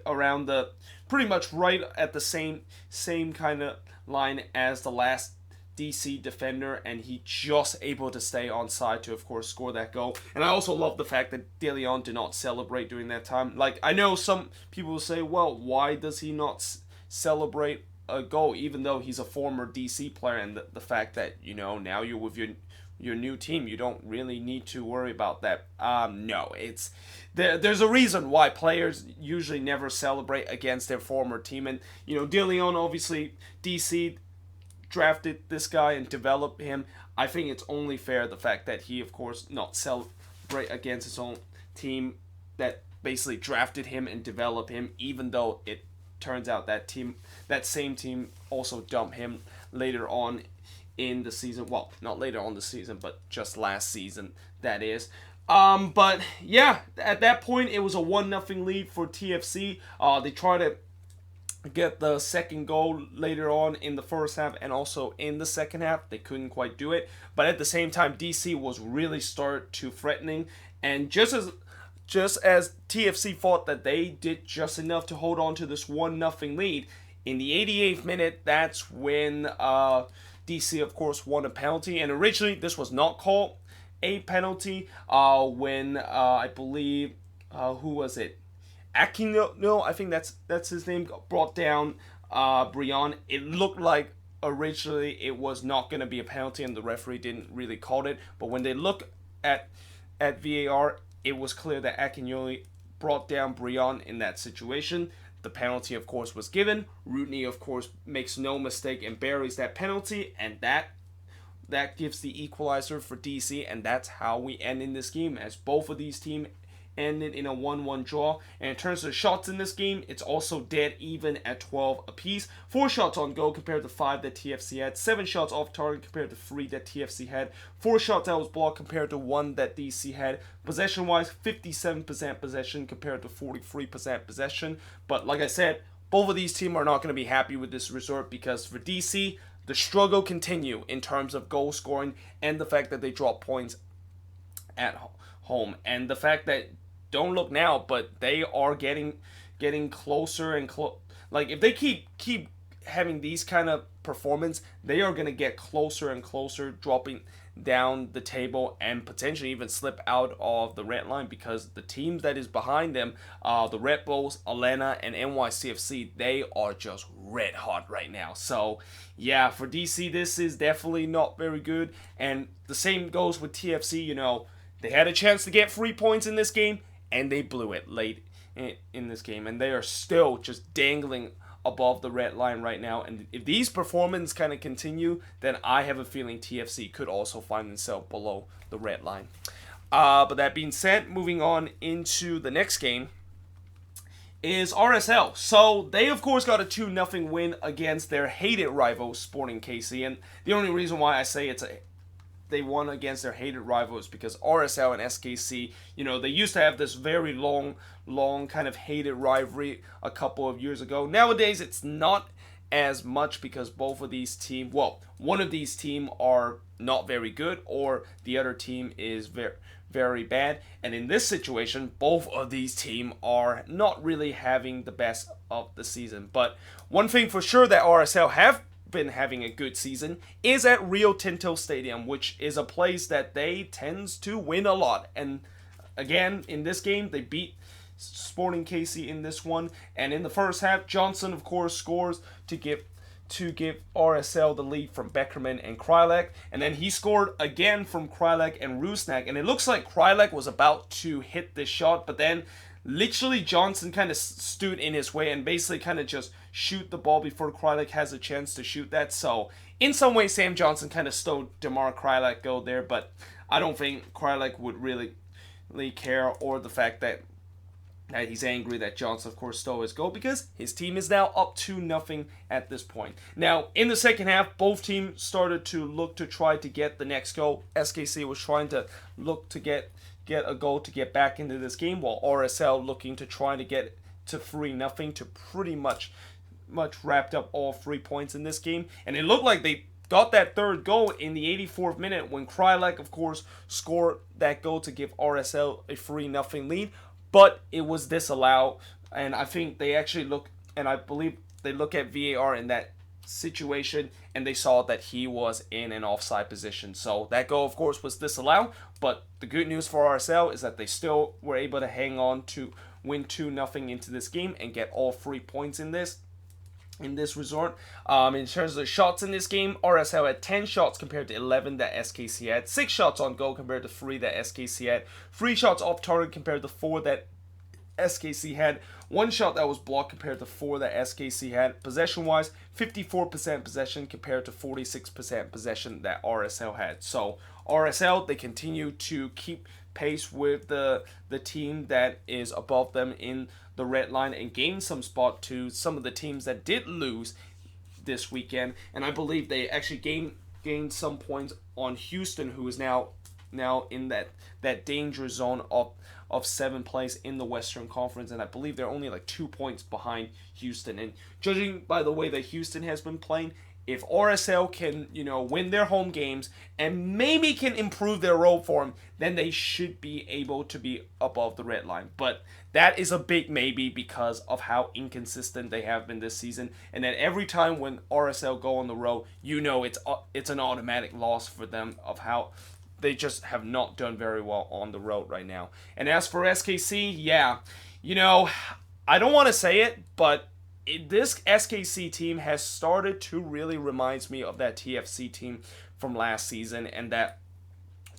[SPEAKER 1] around the, pretty much right at the same kind of line as the last DC defender, and he just able to stay on side to, of course, score that goal. And I also love the fact that De Leon did not celebrate during that time. Like, I know some people will say, well, why does he not celebrate a goal, even though he's a former DC player, and the fact that, now you're with your new team, you don't really need to worry about that. No, it's there's a reason why players usually never celebrate against their former team. And, De Leon, obviously, DC drafted this guy and developed him. I think it's only fair the fact that he, of course, not celebrate against his own team that basically drafted him and developed him, even though it turns out that same team also dumped him later on in the season. Well, not later on the season, but just last season, that is. But yeah, at that point it was a 1-0 lead for TFC. They tried to get the second goal later on in the first half and also in the second half. They couldn't quite do it, but at the same time DC was really start to threatening, and just as TFC thought that they did just enough to hold on to this 1-0 lead, In the 88th minute, that's when DC, of course, won a penalty. And originally, this was not called a penalty when I believe, who was it? Aquino, no, I think that's his name, brought down Brian. It looked like originally it was not going to be a penalty and the referee didn't really call it. But when they look at VAR, it was clear that Aquino brought down Brian in that situation. The penalty, of course, was given. Rooney, of course, makes no mistake and buries that penalty, and that gives the equalizer for DC, and that's how we end in this game, as both of these teams ended in a 1-1 draw. And in terms of shots in this game, it's also dead even at 12 apiece. 4 shots on goal compared to 5 that TFC had. 7 shots off target compared to 3 that TFC had. 4 shots that was blocked compared to 1 that DC had. Possession-wise, 57% possession compared to 43% possession. But like I said, both of these teams are not going to be happy with this result, because for DC, the struggle continue in terms of goal scoring and the fact that they drop points at home. And the fact that, don't look now, but they are getting closer and like, if they keep having these kind of performance, they are going to get closer and closer, dropping down the table and potentially even slip out of the red line, because the teams that is behind them, the Red Bulls, Atlanta, and NYCFC, they are just red hot right now. So yeah, for DC, this is definitely not very good. And the same goes with TFC. They had a chance to get 3 points in this game, and they blew it late in this game. And they are still just dangling above the red line right now. And if these performances kind of continue, then I have a feeling TFC could also find themselves below the red line. But that being said, moving on into the next game is RSL. So they, of course, got a 2-0 win against their hated rival, Sporting KC. And the only reason why I say they won against their hated rivals because RSL and SKC, they used to have this very long kind of hated rivalry a couple of years ago. Nowadays, it's not as much because both of these teams, one of these teams are not very good, or the other team is very, very bad. And in this situation, both of these teams are not really having the best of the season. But one thing for sure that RSL have been having a good season is at Rio Tinto Stadium, which is a place that they tends to win a lot. And again, in this game, they beat Sporting KC in this one. And in the first half, Johnson, of course, scores to give RSL the lead from Beckerman and Krylak. And then he scored again from Krylak and Rusnak. And it looks like Krylak was about to hit this shot, but then literally Johnson kind of stood in his way and basically kind of just shoot the ball before Krylak has a chance to shoot that. So in some way, Sam Johnson kind of stole DeMar Krylak goal there, but I don't think Krylak would really care, or the fact that he's angry that Johnson, of course, stole his goal, because his team is now up 2-0 at this point. Now, in the second half, both teams started to look to try to get the next goal. SKC was trying to look to get a goal to get back into this game, while RSL looking to try to get to 3-0 to pretty much wrapped up all 3 points in this game. And it looked like they got that third goal in the 84th minute when Krylak, of course, scored that goal to give RSL a 3-0 lead. But it was disallowed, and I think they actually I believe they look at VAR in that situation, and they saw that he was in an offside position. So that goal, of course, was disallowed. But the good news for RSL is that they still were able to hang on to win 2-0 into this game and get all 3 points in this resort. In terms of shots in this game, RSL had 10 shots compared to 11 that SKC had. 6 shots on goal compared to 3 that SKC had. 3 shots off target compared to 4 that SKC had. 1 shot that was blocked compared to 4 that SKC had. Possession-wise, 54% possession compared to 46% possession that RSL had. So RSL, they continue to keep pace with the team that is above them in the red line and gain some spot to some of the teams that did lose this weekend. And I believe they actually gained some points on Houston, who is now in that danger zone of 7th place in the Western Conference, and I believe they're only like 2 points behind Houston. And judging by the way that Houston has been playing, if RSL can, win their home games and maybe can improve their road form, then they should be able to be above the red line. But that is a big maybe because of how inconsistent they have been this season. And then every time when RSL go on the road, it's an automatic loss for them of how they just have not done very well on the road right now. And as for SKC, yeah, I don't want to say it, but this SKC team has started to really remind me of that TFC team from last season, and that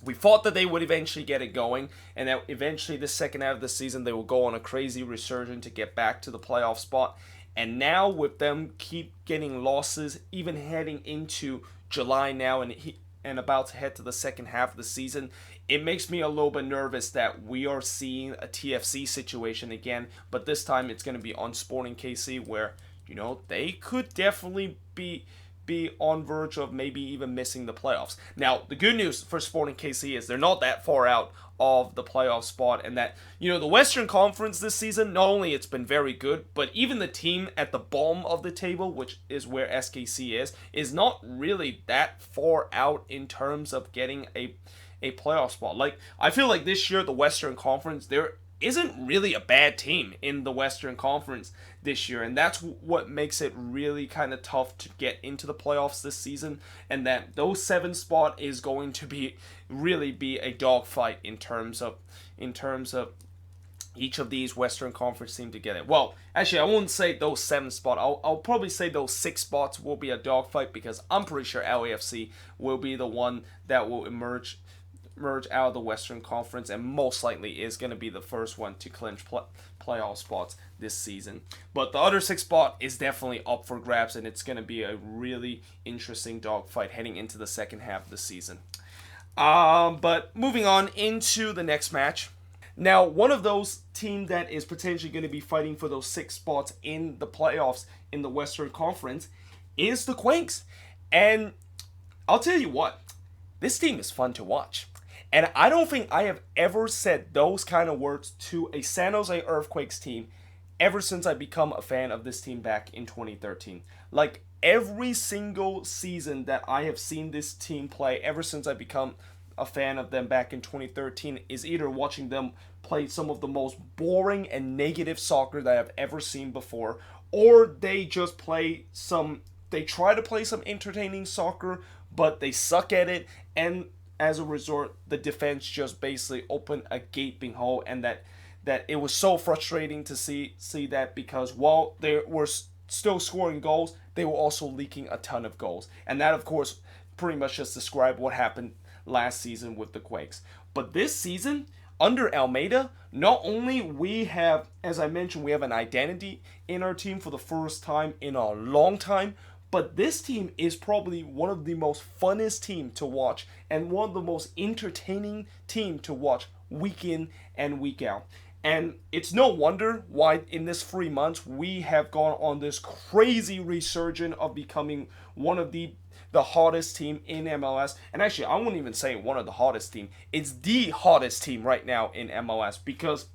[SPEAKER 1] we thought that they would eventually get it going, and that eventually the second half of the season they will go on a crazy resurgence to get back to the playoff spot. And now with them keep getting losses, even heading into July now and about to head to the second half of the season, it makes me a little bit nervous that we are seeing a TFC situation again, but this time it's going to be on Sporting KC where, they could definitely be on verge of maybe even missing the playoffs. Now, the good news for Sporting KC is they're not that far out of the playoff spot, and that, the Western Conference this season, not only it's been very good, but even the team at the bottom of the table, which is where SKC is not really that far out in terms of getting a playoff spot. Like, I feel like this year, the Western Conference, there isn't really a bad team in the Western Conference this year, and that's what makes it really kind of tough to get into the playoffs this season, and that those 7 spot is going to really be a dogfight in terms of each of these Western Conference teams to get it. Well, actually, I won't say those 7 spots. I'll probably say those 6 spots will be a dogfight, because I'm pretty sure LAFC will be the one that will emerge out of the Western Conference, and most likely is going to be the first one to clinch playoff spots this season. But the other 6 spot is definitely up for grabs, and it's going to be a really interesting dogfight heading into the second half of the season. But moving on into the next match. Now, one of those teams that is potentially going to be fighting for those 6 spots in the playoffs in the Western Conference is the Quakes. And I'll tell you what, this team is fun to watch. And I don't think I have ever said those kind of words to a San Jose Earthquakes team ever since I become a fan of this team back in 2013. Like, every single season that I have seen this team play ever since I become a fan of them back in 2013 is either watching them play some of the most boring and negative soccer that I've ever seen before, or they just try to play some entertaining soccer, but they suck at it, and as a result, the defense just basically opened a gaping hole, and that it was so frustrating to see that, because while they were still scoring goals, they were also leaking a ton of goals. And that, of course, pretty much just described what happened last season with the Quakes. But this season, under Almeida, not only we have, as I mentioned, we have an identity in our team for the first time in a long time, but this team is probably one of the most funnest team to watch and one of the most entertaining team to watch week in and week out. And it's no wonder why in this 3 months we have gone on this crazy resurgence of becoming one of the hottest team in MLS. And actually, I wouldn't even say one of the hottest team. It's the hottest team right now in MLS, because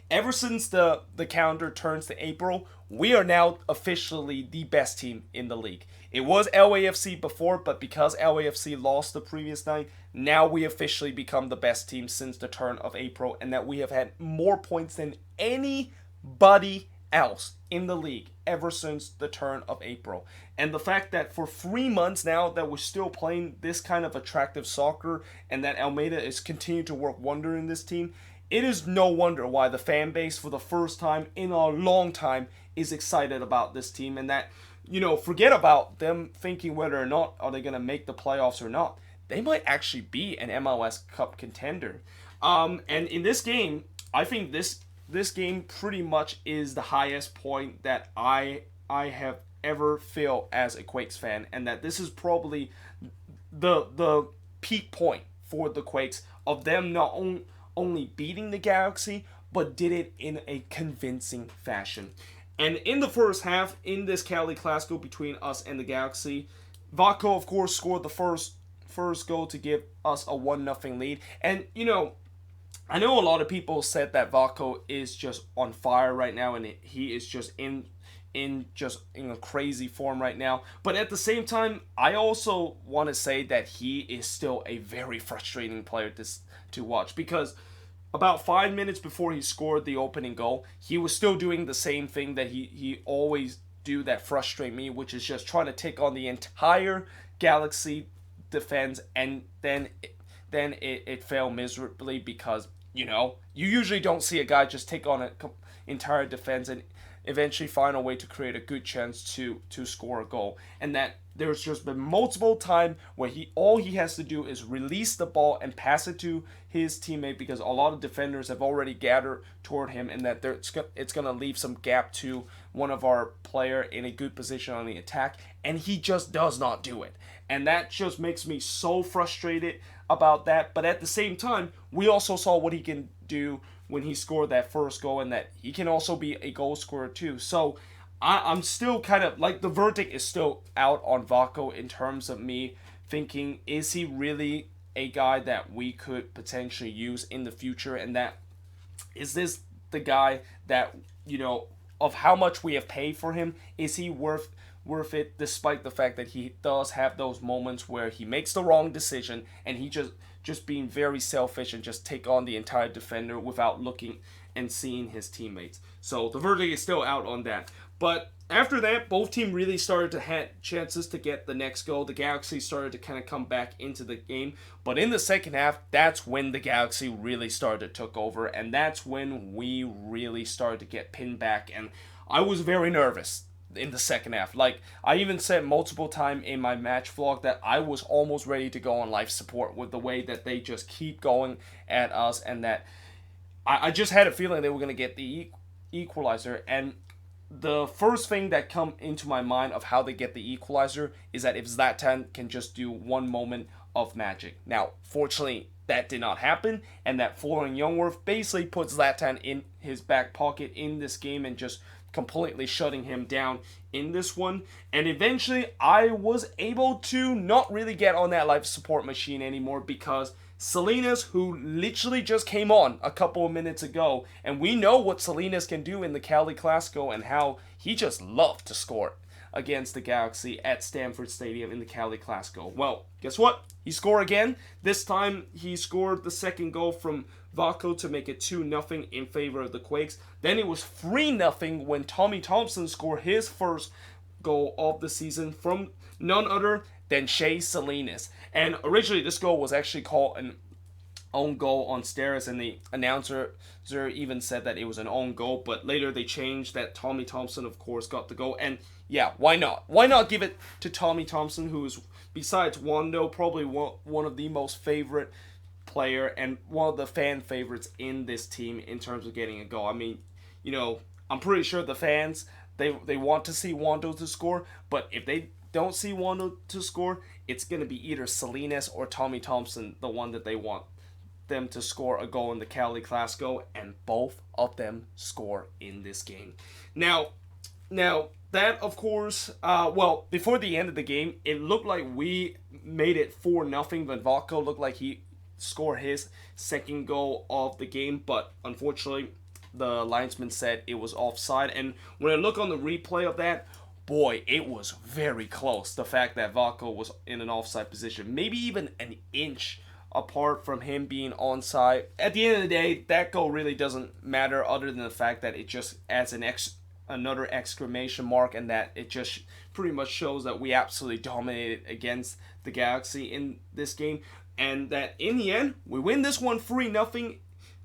[SPEAKER 1] ever since the calendar turns to April, we are now officially the best team in the league. It was LAFC before, but because LAFC lost the previous night, now we officially become the best team since the turn of April, and that we have had more points than anybody else in the league ever since the turn of April. And the fact that for 3 months now that we're still playing this kind of attractive soccer, and that Almeida is continuing to work wonder in this team, it is no wonder why the fan base for the first time in a long time is excited about this team, and that, forget about them thinking whether or not are they going to make the playoffs or not. They might actually be an MLS Cup contender. And in this game, I think this game pretty much is the highest point that I have ever felt as a Quakes fan, and that this is probably the peak point for the Quakes of them not only beating the Galaxy, but did it in a convincing fashion. And in the first half, in this Cali Clasico between us and the Galaxy, Vako, of course, scored the first goal to give us a 1-0 lead. And, I know a lot of people said that Vako is just on fire right now, and he is just in a crazy form right now. But at the same time, I also want to say that he is still a very frustrating player to watch, because about 5 minutes before he scored the opening goal, he was still doing the same thing that he always do that frustrate me, which is just trying to take on the entire Galaxy defense, and then it failed miserably, because you usually don't see a guy just take on an entire defense and eventually find a way to create a good chance to score a goal. And that there's just been multiple times where all he has to do is release the ball and pass it to his teammate, because a lot of defenders have already gathered toward him, and that it's going to leave some gap to one of our player in a good position on the attack, and he just does not do it. And that just makes me so frustrated about that. But at the same time, we also saw what he can do when he scored that first goal, and that he can also be a goal scorer too. So I'm still kind of like, the verdict is still out on Vako in terms of me thinking, is he really a guy that we could potentially use in the future? And that, is this the guy that, of how much we have paid for him, is he worth it, despite the fact that he does have those moments where he makes the wrong decision and he just being very selfish and just take on the entire defender without looking and seeing his teammates. So the verdict is still out on that. But after that, both teams really started to have chances to get the next goal. The Galaxy started to kind of come back into the game. But in the second half, that's when the Galaxy really started to take over. And that's when we really started to get pinned back. And I was very nervous in the second half. Like, I even said multiple times in my match vlog that I was almost ready to go on life support with the way that they just keep going at us. And that I just had a feeling they were going to get the equalizer. And the first thing that come into my mind of how they get the equalizer is that if Zlatan can just do one moment of magic. Now, fortunately, that did not happen, and that Florian Ljungwirth basically put Zlatan in his back pocket in this game and just completely shutting him down in this one. And eventually, I was able to not really get on that life support machine anymore, because Salinas, who literally just came on a couple of minutes ago, and we know what Salinas can do in the Cali Clasico and how he just loved to score against the Galaxy at Stamford Stadium in the Cali Clasico. Well, guess what? He scored again. This time he scored the second goal from Vako to make it 2-0 in favor of the Quakes. Then it was 3-0 when Tommy Thompson scored his first goal of the season from none other than Shea Salinas. And originally this goal was actually called an own goal on Steris, and the announcer even said that it was an own goal, but later they changed that Tommy Thompson, of course, got the goal. And yeah, why not? Why not give it to Tommy Thompson, who is, besides Wando, probably one of the most favorite player and one of the fan favorites in this team in terms of getting a goal. I mean, I'm pretty sure the fans, they want to see Wando to score, but if they don't see Wando to score, it's going to be either Salinas or Tommy Thompson, the one that they want them to score a goal in the Cali Clasico, and both of them score in this game. Now that, of course, before the end of the game, it looked like we made it 4-0, but Vako looked like he scored his second goal of the game, but unfortunately, the linesman said it was offside. And when I look on the replay of that, boy, it was very close. The fact that Vako was in an offside position, maybe even an inch apart from him being onside. At the end of the day, that goal really doesn't matter, other than the fact that it just adds another exclamation mark, and that it just pretty much shows that we absolutely dominated against the Galaxy in this game, and that in the end, we win this one 3-0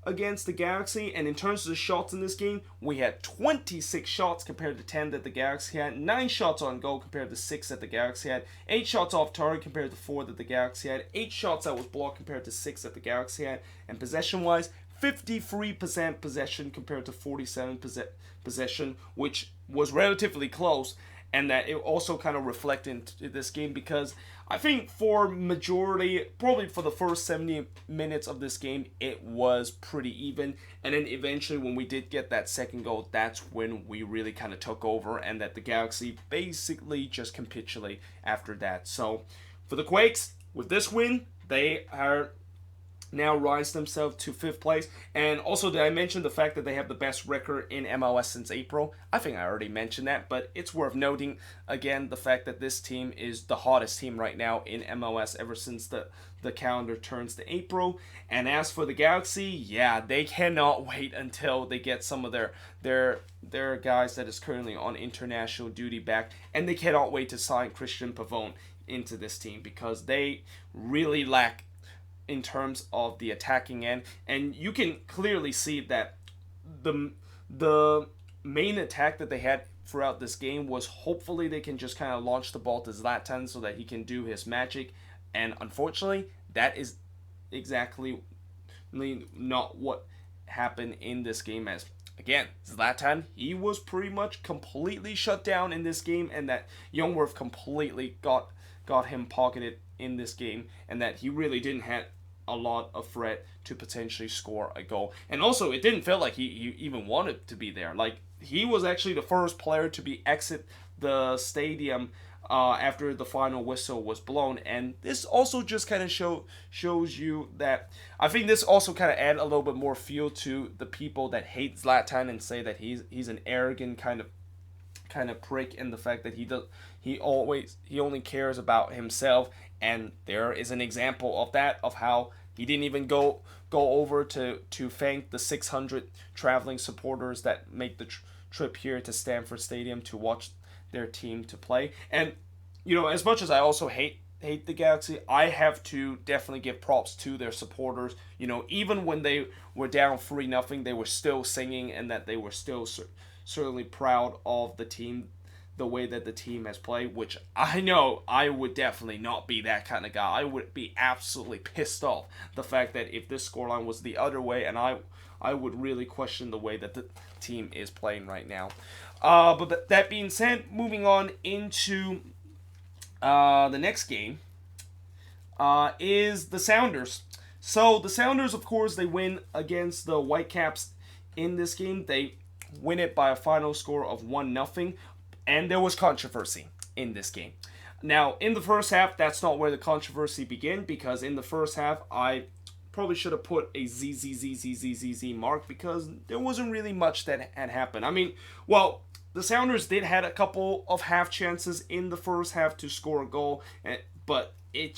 [SPEAKER 1] against the Galaxy. And in terms of the shots in this game, we had 26 shots compared to 10 that the Galaxy had, 9 shots on goal compared to 6 that the Galaxy had, 8 shots off target compared to 4 that the Galaxy had, 8 shots that was blocked compared to 6 that the Galaxy had, and possession-wise, 53% possession compared to 47% possession, which was relatively close. And that it also kind of reflected into this game, because I think for majority, probably for the first 70 minutes of this game, it was pretty even. And then eventually when we did get that second goal, that's when we really kind of took over, and that the Galaxy basically just capitulated after that. So for the Quakes, with this win, they are now rise themselves to 5th place. And also, did I mention the fact that they have the best record in MLS since April? I think I already mentioned that, but it's worth noting again the fact that this team is the hottest team right now in MLS ever since the calendar turns to April. And as for the Galaxy, yeah, they cannot wait until they get some of their guys that is currently on international duty back, and they cannot wait to sign Christian Pavone into this team because they really lack in terms of the attacking end. And you can clearly see that the main attack that they had throughout this game was hopefully they can just kind of launch the ball to Zlatan so that he can do his magic. And unfortunately, that is exactly not what happened in this game. As again, Zlatan, he was pretty much completely shut down in this game, and that Youngworth completely got him pocketed in this game, and that he really didn't have a lot of threat to potentially score a goal. And also, it didn't feel like he even wanted to be there. Like, he was actually the first player to be exit the stadium after the final whistle was blown. And this also just kind of shows you that, I think this also kind of add a little bit more fuel to the people that hate Zlatan and say that he's an arrogant kind of prick, and the fact that he only cares about himself. And there is an example of that, of how he didn't even go over to thank the 600 traveling supporters that make the trip here to Stamford Stadium to watch their team to play. And as much as I also hate the Galaxy, I have to definitely give props to their supporters. Even when they were down 3-0, they were still singing, and that they were still certainly proud of the team, the way that the team has played, which I know I would definitely not be that kind of guy. I would be absolutely pissed off the fact that if this scoreline was the other way, and I would really question the way that the team is playing right now. But that being said, moving on into the next game is the Sounders. So the Sounders, of course, they win against the Whitecaps in this game. They win it by a final score of 1-0. And there was controversy in this game. Now, in the first half, that's not where the controversy began, because in the first half, I probably should have put a ZZZZZZZ mark, because there wasn't really much that had happened. I mean, well, the Sounders did had a couple of half chances in the first half to score a goal, but it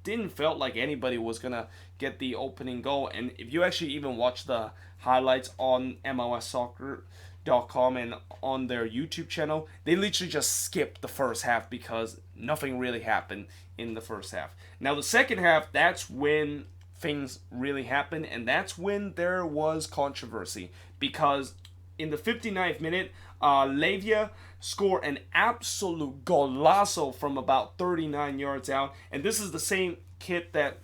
[SPEAKER 1] didn't felt like anybody was going to get the opening goal. And if you actually even watch the highlights on MLSsoccer.com and on their YouTube channel, they literally just skipped the first half because nothing really happened in the first half. Now the second half, that's when things really happened, and that's when there was controversy, because in the 59th minute, Lavia scored an absolute golazo from about 39 yards out, and this is the same kid that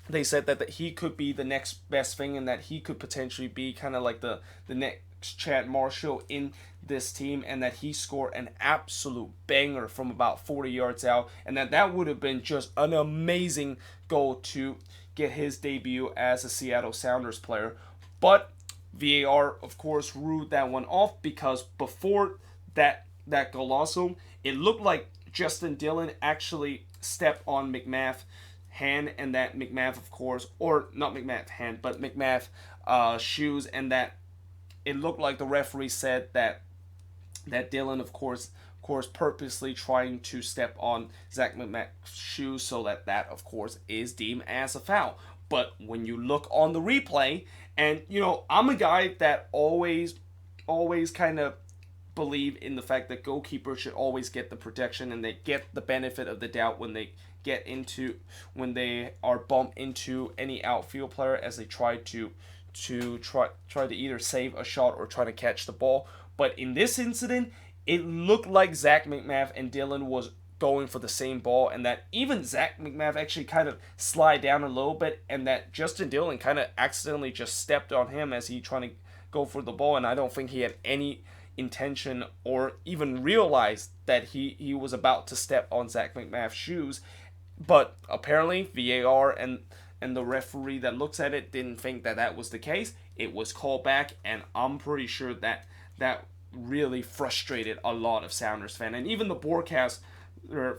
[SPEAKER 1] they said that he could be the next best thing, and that he could potentially be kind of like the next Chad Marshall in this team, and that he scored an absolute banger from about 40 yards out, and that would have been just an amazing goal to get his debut as a Seattle Sounders player. But VAR, of course, ruled that one off, because before that golazo, it looked like Justin Dillon actually stepped on McMath's hand, and that McMath, of course, or not McMath's hand, but McMath's shoes, and that it looked like the referee said that Dillon, of course, purposely trying to step on Zach McMath's shoes, so that of course is deemed as a foul. But when you look on the replay, and I'm a guy that always kind of believe in the fact that goalkeepers should always get the protection, and they get the benefit of the doubt when they are bumped into any outfield player as they try to either save a shot or try to catch the ball. But in this incident, it looked like Zach McMath and Dillon was going for the same ball, and that even Zach McMath actually kind of slid down a little bit, and that Justin Dillon kind of accidentally just stepped on him as he trying to go for the ball, and I don't think he had any intention or even realized that he was about to step on Zach McMath's shoes. But apparently VAR and the referee that looks at it didn't think that was the case. It was called back, and I'm pretty sure that really frustrated a lot of Sounders fans. And even the broadcast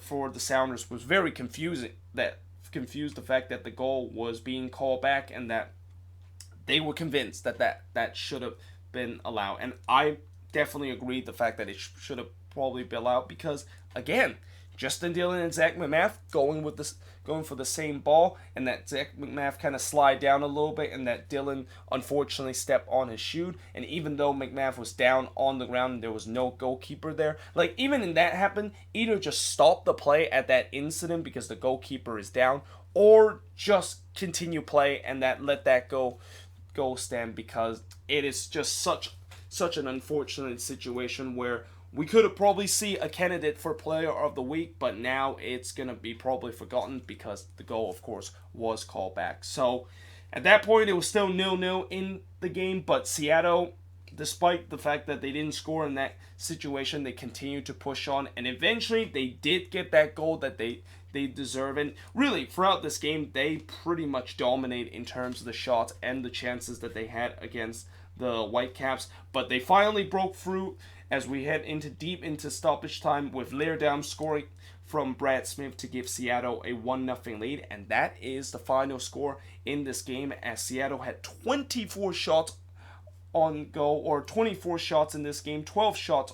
[SPEAKER 1] for the Sounders was very confusing, that confused the fact that the goal was being called back and that they were convinced that that should have been allowed. And I definitely agree the fact that it should have probably been allowed because, again, Justin Dillon and Zach McMath going for the same ball, and that Zach McMath kind of slide down a little bit, and that Dillon unfortunately stepped on his shoe. And even though McMath was down on the ground and there was no goalkeeper there, like even in that happened, either just stop the play at that incident because the goalkeeper is down, or just continue play and let that goal stand, because it is just such an unfortunate situation where we could have probably see a candidate for player of the week, but now it's going to be probably forgotten because the goal, of course, was called back. So at that point, it was still 0-0 in the game, but Seattle, despite the fact that they didn't score in that situation, they continued to push on, and eventually they did get that goal that they deserve. And really, throughout this game, they pretty much dominate in terms of the shots and the chances that they had against the Whitecaps, but they finally broke through as we head deep into stoppage time with Leerdam scoring from Brad Smith to give Seattle a 1-0 lead, and that is the final score in this game, as Seattle had 24 shots on goal, or 24 shots in this game, 12 shots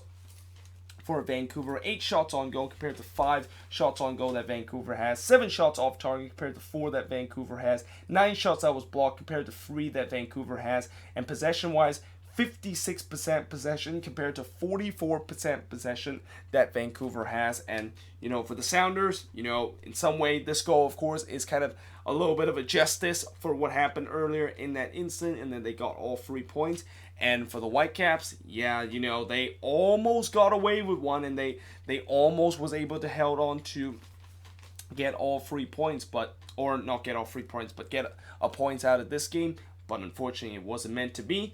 [SPEAKER 1] for Vancouver, 8 shots on goal compared to 5 shots on goal that Vancouver has, 7 shots off target compared to 4 that Vancouver has, 9 shots that was blocked compared to 3 that Vancouver has, and possession-wise, 56% possession compared to 44% possession that Vancouver has. And, for the Sounders, in some way, this goal, of course, is kind of a little bit of a justice for what happened earlier in that incident, and then they got all 3 points. And for the Whitecaps, they almost got away with one, and they almost was able to hold on to get all 3 points, or not get all 3 points, but get a point out of this game. But unfortunately, it wasn't meant to be.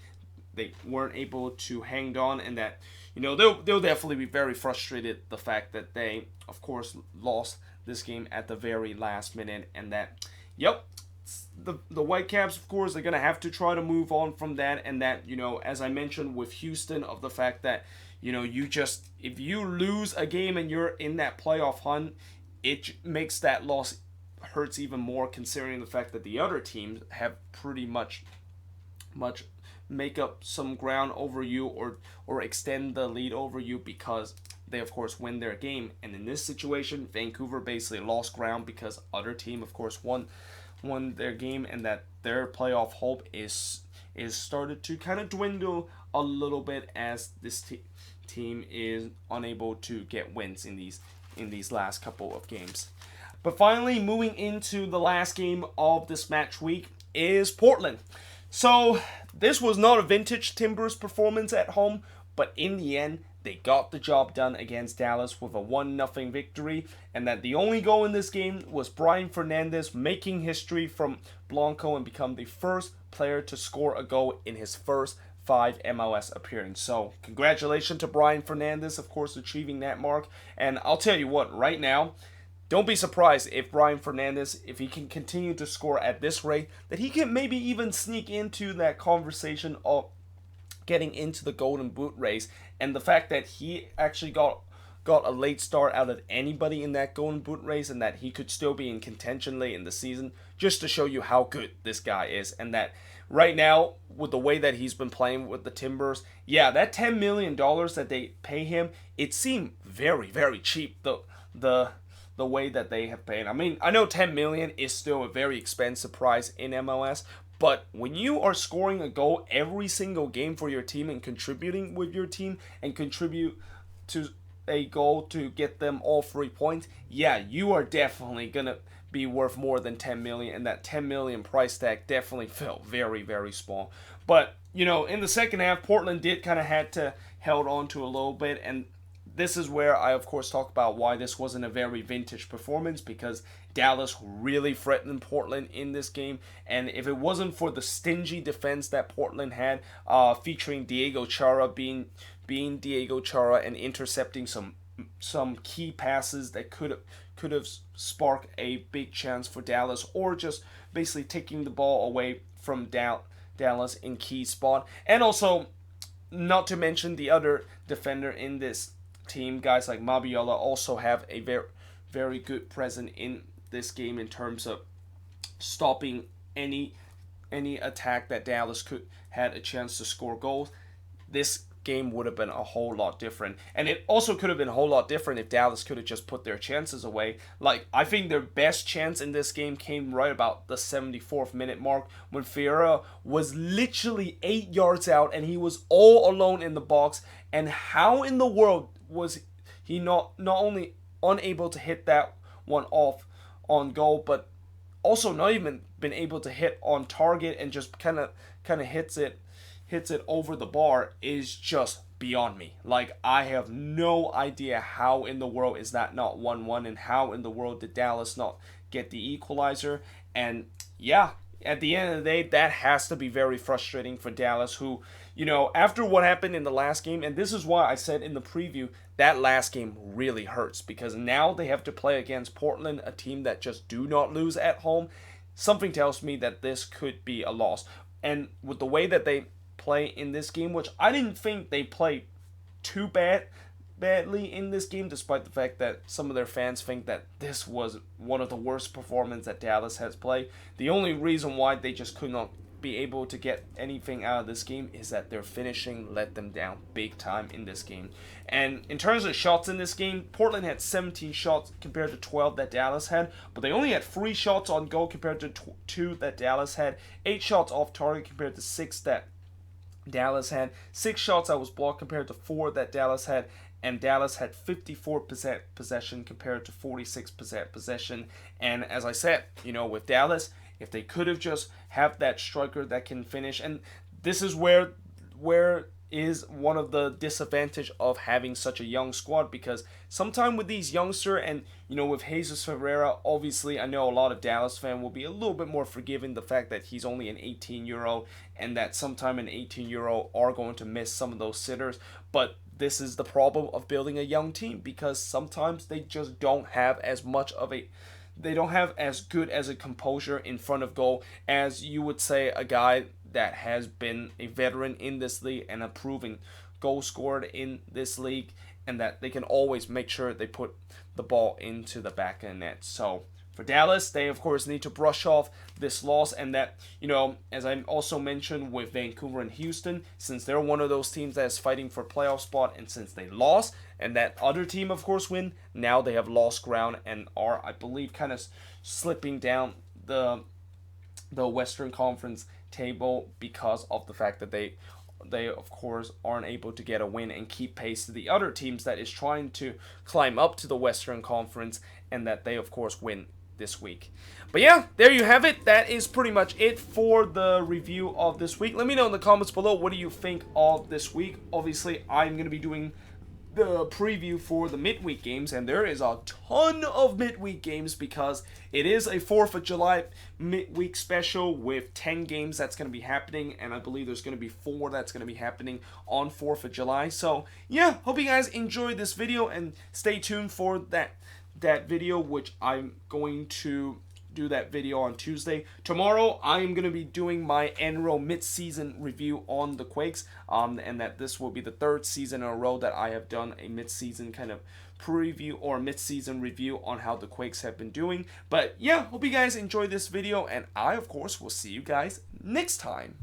[SPEAKER 1] They weren't able to hang on, and that, they'll definitely be very frustrated the fact that they, of course, lost this game at the very last minute, and that, the Whitecaps, of course, they're going to have to try to move on from that, and that, as I mentioned with Houston, of the fact that, if you lose a game and you're in that playoff hunt, it makes that loss hurts even more, considering the fact that the other teams have pretty much make up some ground over you or extend the lead over you because they, of course, win their game. And in this situation, Vancouver basically lost ground because other team, of course, won their game, and that their playoff hope is started to kind of dwindle a little bit as this team is unable to get wins in these last couple of games. But finally, moving into the last game of this match week is Portland. So this was not a vintage Timbers performance at home, but in the end, they got the job done against Dallas with a 1-0 victory, and that the only goal in this game was Brian Fernandez making history from Blanco and become the first player to score a goal in his first 5 MLS appearances. So congratulations to Brian Fernandez, of course, achieving that mark. And I'll tell you what, right now, don't be surprised if Brian Fernandez, if he can continue to score at this rate, that he can maybe even sneak into that conversation of getting into the Golden Boot race. And the fact that he actually got a late start out of anybody in that Golden Boot race, and that he could still be in contention late in the season, just to show you how good this guy is. And that right now, with the way that he's been playing with the Timbers, that $10 million that they pay him, it seemed very, very cheap. The way that they have paid. I mean, I know $10 million is still a very expensive price in MLS, but when you are scoring a goal every single game for your team and contributing with your team and contribute to a goal to get them all 3 points, you are definitely going to be worth more than $10 million, and that $10 million price tag definitely felt very, very small. But, in the second half, Portland did kind of had to held on to a little bit, and this is where I, of course, talk about why this wasn't a very vintage performance, because Dallas really threatened Portland in this game. And if it wasn't for the stingy defense that Portland had, featuring Diego Chara being Diego Chara and intercepting some key passes that could have sparked a big chance for Dallas, or just basically taking the ball away from Dallas in key spot. And also, not to mention the other defender in this team, guys like Mabiola also have a very, very good presence in this game in terms of stopping any attack that Dallas could had a chance to score goals, this game would have been a whole lot different. And it also could have been a whole lot different if Dallas could have just put their chances away. Like, I think their best chance in this game came right about the 74th minute mark when Ferreira was literally 8 yards out and he was all alone in the box. And how in the world was he not only unable to hit that one off on goal, but also not even been able to hit on target, and just kind of hits it over the bar is just beyond me. Like, I have no idea how in the world is that not 1-1, and how in the world did Dallas not get the equalizer. And yeah, at the end of the day, that has to be very frustrating for Dallas, who, you know, after what happened in the last game, and this is why I said in the preview that last game really hurts, because now they have to play against Portland, a team that just do not lose at home. Something tells me that this could be a loss. And with the way that they play in this game, which I didn't think they played too badly in this game, despite the fact that some of their fans think that this was one of the worst performances that Dallas has played. The only reason why they just could not be able to get anything out of this game is that their finishing let them down big time in this game. And in terms of shots in this game, Portland had 17 shots compared to 12 that Dallas had, but they only had 3 shots on goal compared to 2 that Dallas had, 8 shots off target compared to 6 that Dallas had, 6 shots that was blocked compared to 4 that Dallas had, and Dallas had 54% possession compared to 46% possession. And as I said, you know, with Dallas, if they could have just have that striker that can finish, and this is where is one of the disadvantage of having such a young squad, because sometime with these youngster, and you know, with Jesus Ferreira, obviously I know a lot of Dallas fan will be a little bit more forgiving the fact that he's only an 18-year-old, and that sometime an 18-year-old are going to miss some of those sitters. But this is the problem of building a young team, because sometimes they just don't have as good as a composure in front of goal as you would say a guy that has been a veteran in this league and a proven goal scorer in this league, and that they can always make sure they put the ball into the back of the net. So for Dallas, they of course need to brush off this loss, and that, you know, as I also mentioned with Vancouver and Houston, since they're one of those teams that is fighting for a playoff spot, and since they lost and that other team of course win, now they have lost ground and are, I believe, kind of slipping down the Western Conference table because of the fact that they of course aren't able to get a win and keep pace to the other teams that is trying to climb up to the Western Conference, and that they of course win this week. But yeah, there you have it. That is pretty much it for the review of this week. Let me know in the comments below, what do you think of this week? Obviously, I'm going to be doing the preview for the midweek games, and there is a ton of midweek games because it is a 4th of July midweek special with 10 games that's going to be happening, and I believe there's going to be 4 that's going to be happening on 4th of July. So yeah, hope you guys enjoyed this video, and stay tuned for that video, which I'm going to do that video on Tuesday. Tomorrow I am going to be doing my annual mid-season review on the Quakes, and that this will be the 3rd season in a row that I have done a mid-season kind of preview or mid-season review on how the Quakes have been doing. But yeah, hope you guys enjoyed this video, and I of course will see you guys next time.